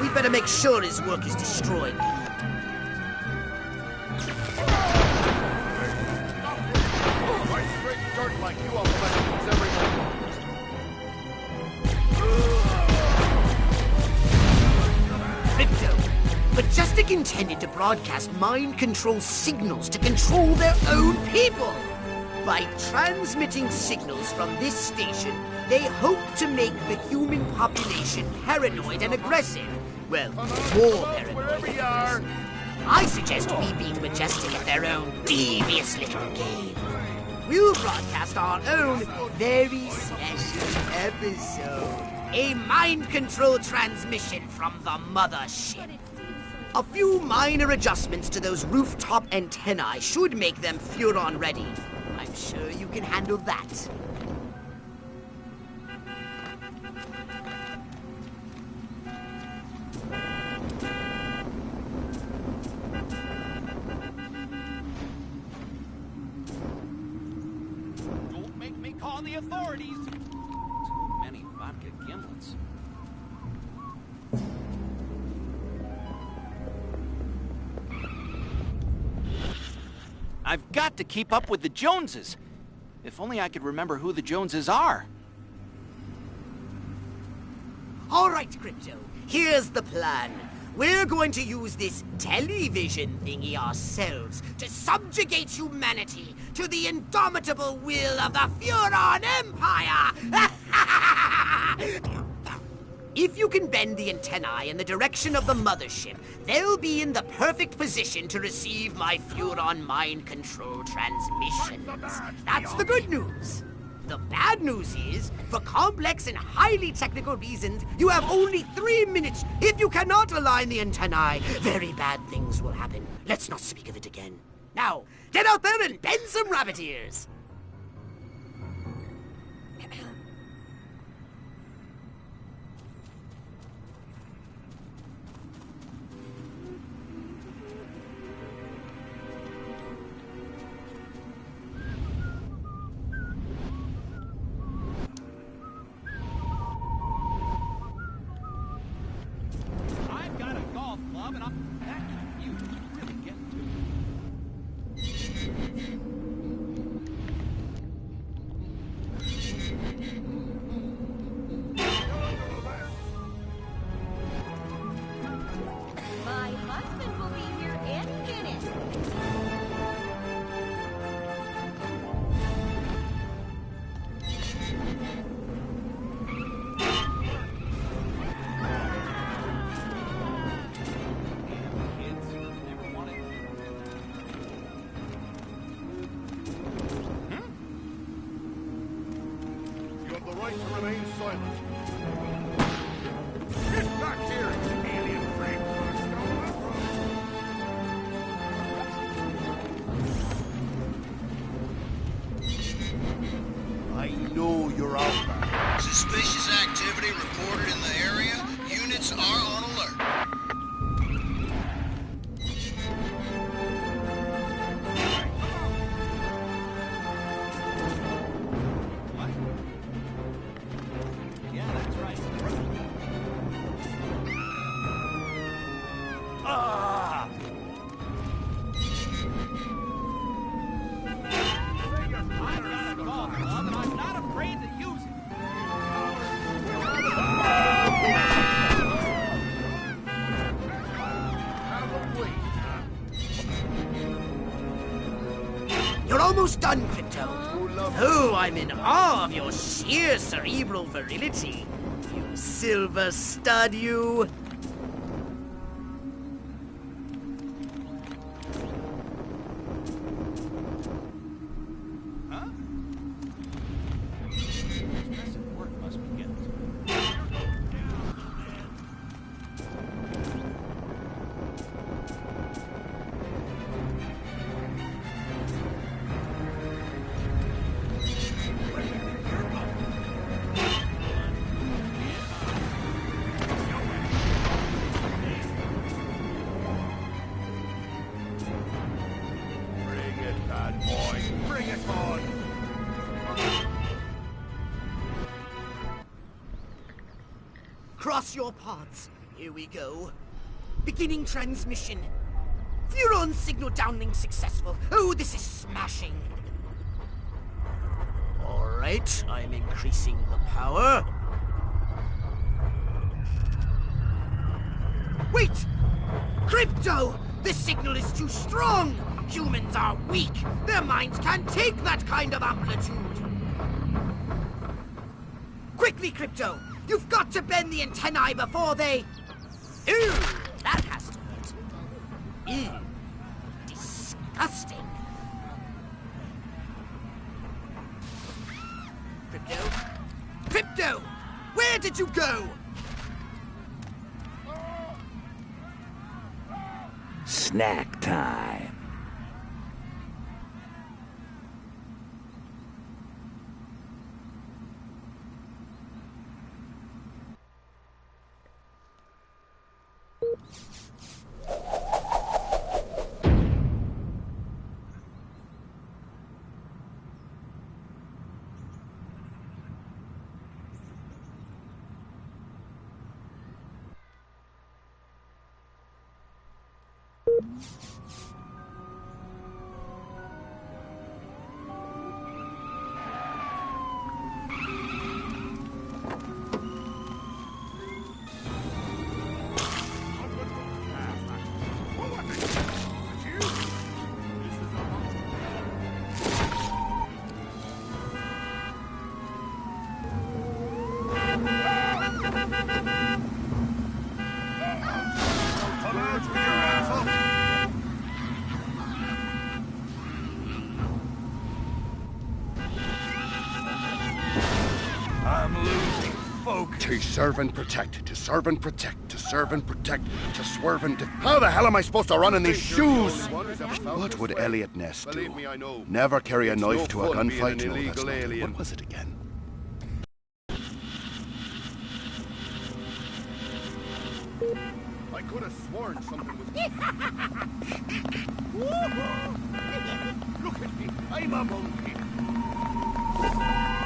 We better make sure his work is destroyed. Crypto. Majestic intended to broadcast mind control signals to control their own people. By transmitting signals from this station, they hope to make the human population paranoid and aggressive. Well, more paranoid and aggressive. I suggest we beat Majestic at their own devious little game. We'll broadcast our own very special episode. A mind control transmission from the mothership. A few minor adjustments to those rooftop antennae should make them Furon ready. I'm sure you can handle that. Don't make me call the authorities. Too many vodka gimlets. I've got to keep up with the Joneses. If only I could remember who the Joneses are. All right, Crypto. Here's the plan. We're going to use this television thingy ourselves to subjugate humanity to the indomitable will of the Furon Empire! If you can bend the antennae in the direction of the mothership, they'll be in the perfect position to receive my Furon mind control transmissions. That's the good news. The bad news is, for complex and highly technical reasons, you have only 3 minutes. If you cannot align the antennae, very bad things will happen. Let's not speak of it again. Now, get out there and bend some rabbit ears. I've got a golf club and I'm back to you. Really getting to it. right to remain silent. Get back here, alien freak! I know you're out there. Suspicious activity reported in the area. Units are on alert. You're almost done, Crypto. Oh, I'm in awe of your sheer cerebral virility. You silver stud, you. Cross your paths. Here we go. Beginning transmission. Furon signal downlink successful. Oh, this is smashing. All right, I'm increasing the power. Wait! Crypto! This signal is too strong! Humans are weak. Their minds can't take that kind of amplitude. Quickly, Crypto! You've got to bend the antennae before they... Ew! That has to hurt. Ew. Disgusting. Crypto? Crypto! Where did you go? Snack time. To serve and protect, to serve and protect, to serve and protect, to swerve and... How the hell am I supposed to run in these shoes? What would Elliot Ness do? Never carry a knife to a gunfight? No, that's not it. What was it again? I could have sworn something was... Look at me, I'm a monkey.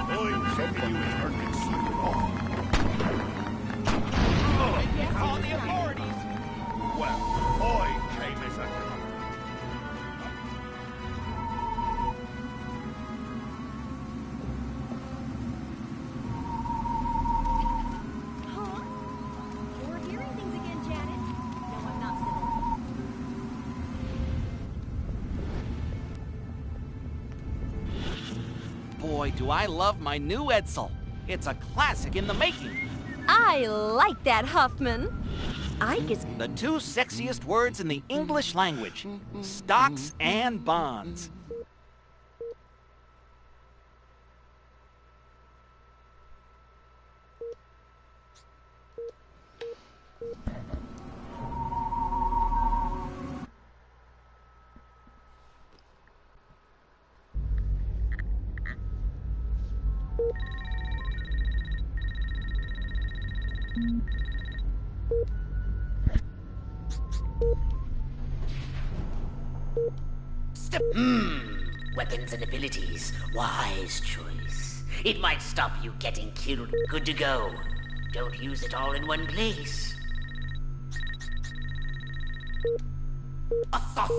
I'm something you turned it silent off. Call the authorities. Well, I came as a Huh? You're hearing things again, Janet. No, I'm not civil. Boy, do I love my new Edsel. It's a classic in the making. I like that, Huffman. Ike is... The two sexiest words in the English language. Stocks and bonds. Weapons and abilities. Wise choice. It might stop you getting killed. Good to go. Don't use it all in one place. A thought.